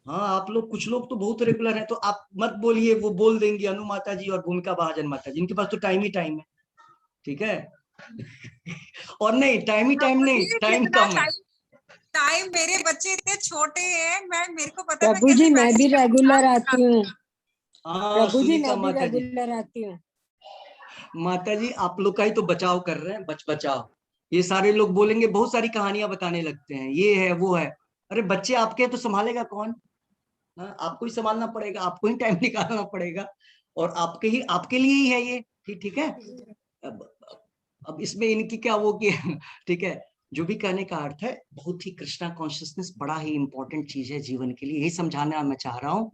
हाँ, आप लोग, कुछ लोग तो बहुत रेगुलर हैं। तो आप मत बोलिए, वो बोल देंगी अनु माता जी और भूमिका महाजन माता जी, इनके पास तो टाइम ही टाइम है, ठीक है। और नहीं, टाइम ही टाइम नहीं, टाइम कम है। टाइम, मेरे बच्चे इतने छोटे हैं, मेरे को पता प्रभु जी मैं भी रेगुलर आती हूँ। हाँ, प्रभु जी सुनीता मैं भी माता जी, रेगुलर आती हूँ। माता जी आप लोग का ही तो बचाव कर रहे हैं, बचाव। ये सारे लोग बोलेंगे, बहुत सारी कहानियां बताने लगते हैं, ये है वो है। अरे बच्चे आपके हैं तो संभालेगा कौन? हाँ, आपको ही संभालना पड़ेगा, आपको ही टाइम निकालना पड़ेगा, और आपके लिए ही है ये, ठीक है। अब इसमें इनकी क्या वो कि ठीक है, जो भी कहने का अर्थ है, बहुत ही कृष्णा कॉन्शियसनेस बड़ा ही इंपॉर्टेंट चीज है जीवन के लिए, यही समझाना मैं चाह रहा हूँ।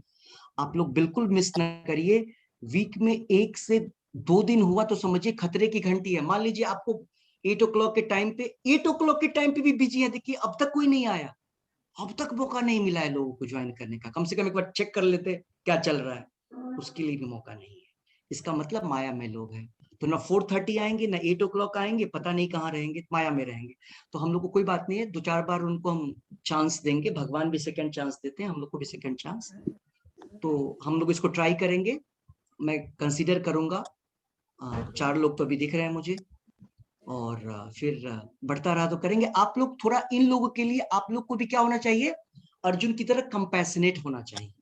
आप लोग बिल्कुल मिस न करिए। वीक में 1 से 2 दिन हुआ तो समझिए खतरे की घंटी है। मान लीजिए आपको 8 o'clock के टाइम पे भी बिजी है, देखिए अब तक कोई नहीं आया, अब तक मौका नहीं मिला है लोगों को ज्वाइन करने का। कम से कम एक बार चेक कर लेते क्या चल रहा है, उसके लिए भी मौका नहीं है। इसका मतलब माया में लोग हैं। तो ना 4:30 आएंगे, ना 8 o'clock आएंगे, पता नहीं कहाँ रहेंगे, माया में रहेंगे। तो हम लोग को कोई बात नहीं है, 2-4 बार उनको हम चांस देंगे, भगवान भी सेकंड चांस देते हैं, हम लोग को भी सेकंड चांस। तो हम लोग इसको ट्राई करेंगे, मैं कंसीडर करूंगा। 4 लोग तो अभी दिख रहे हैं मुझे, और फिर बढ़ता रहा तो करेंगे। आप लोग थोड़ा इन लोगों के लिए, आप लोग को भी क्या होना चाहिए, अर्जुन की तरह कंपैशनेट होना चाहिए।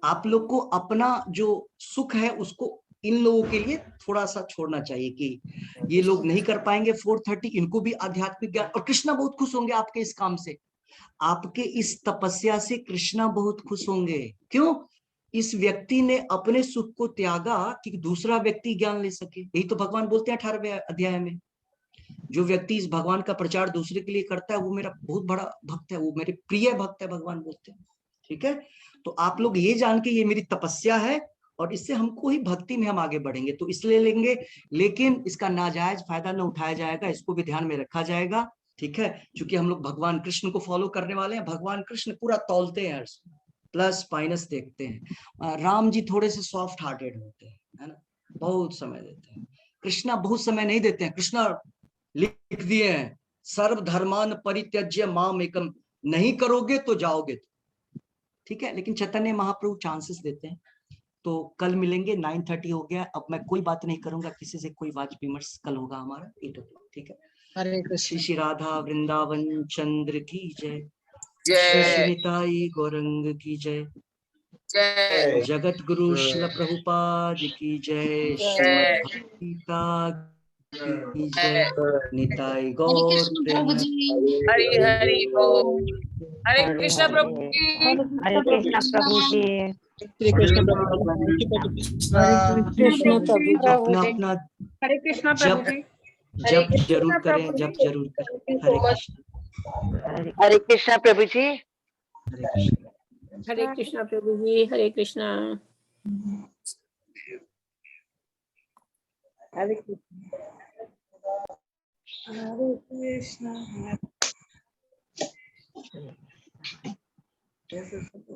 आप लोग को अपना जो सुख है उसको इन लोगों के लिए थोड़ा सा छोड़ना चाहिए कि ये लोग नहीं कर पाएंगे 4:30, इनको भी आध्यात्मिक ज्ञान, और कृष्णा बहुत खुश होंगे आपके इस काम से, आपके इस तपस्या से कृष्णा बहुत खुश होंगे। क्यों? इस व्यक्ति ने अपने सुख को त्यागा कि दूसरा व्यक्ति ज्ञान ले सके। यही तो भगवान बोलते हैं 18वें अध्याय में, जो व्यक्ति इस भगवान का प्रचार दूसरे के लिए करता है वो मेरा बहुत बड़ा भक्त है, वो मेरे प्रिय भक्त है, भगवान बोलते हैं, ठीक है। तो आप लोग ये जान के ये मेरी तपस्या है और इससे हमको ही भक्ति में हम आगे बढ़ेंगे, तो इसलिए लेंगे, लेकिन इसका नाजायज फायदा न उठाया जाएगा, इसको भी ध्यान में रखा जाएगा, ठीक है। क्योंकि हम लोग भगवान कृष्ण को फॉलो करने वाले हैं, भगवान कृष्ण पूरा तौलते हैं, प्लस माइनस देखते हैं। राम जी थोड़े से सॉफ्ट हार्टेड होते हैं, है ना, बहुत समय देते हैं। कृष्णा बहुत समय नहीं देते हैं। कृष्णा लिख दिए हैं, सर्व धर्मान परित्यज्य माम एकम, नहीं करोगे तो जाओगे, ठीक है। लेकिन चैतन्य महाप्रभु चांसेस देते हैं। तो कल मिलेंगे, 9:30 हो गया, अब मैं कोई बात नहीं करूंगा किसी से, कोई वाद विमर्श कल होगा हमारा 8 o'clock, ठीक है। हरे श्री कृष्ण। श्री राधा वृंदावन चंद्र की जय, श्री जय श्री निताई गौरंग की जय, जय जगत गुरु श्रील प्रभुपाद की जय, श्रीमद् जय भगवद की जय, निताई हरे गौर कृष्ण प्रभु प्रेम। जी। हरि हरि बोल। हरे हरे कृष्ण प्रभु हरे जी। हरे कृष्णा प्रभु जी। श्री कृष्ण प्रभु जी। कृष्ण प्रभु जी। अपना अपना हरे कृष्णा प्रभु जप जी। हरे जप जरूर कृष्ण करें, प्रभु जी। जप जरूर करें। Thank you Hare so much. Krishna, Hare Krishna प्रभु जी। हरे कृष्ण। हरे कृष्णा प्रभु ji, Hare Krishna. Hare Krishna. Hare Krishna. Yes, yes, sir.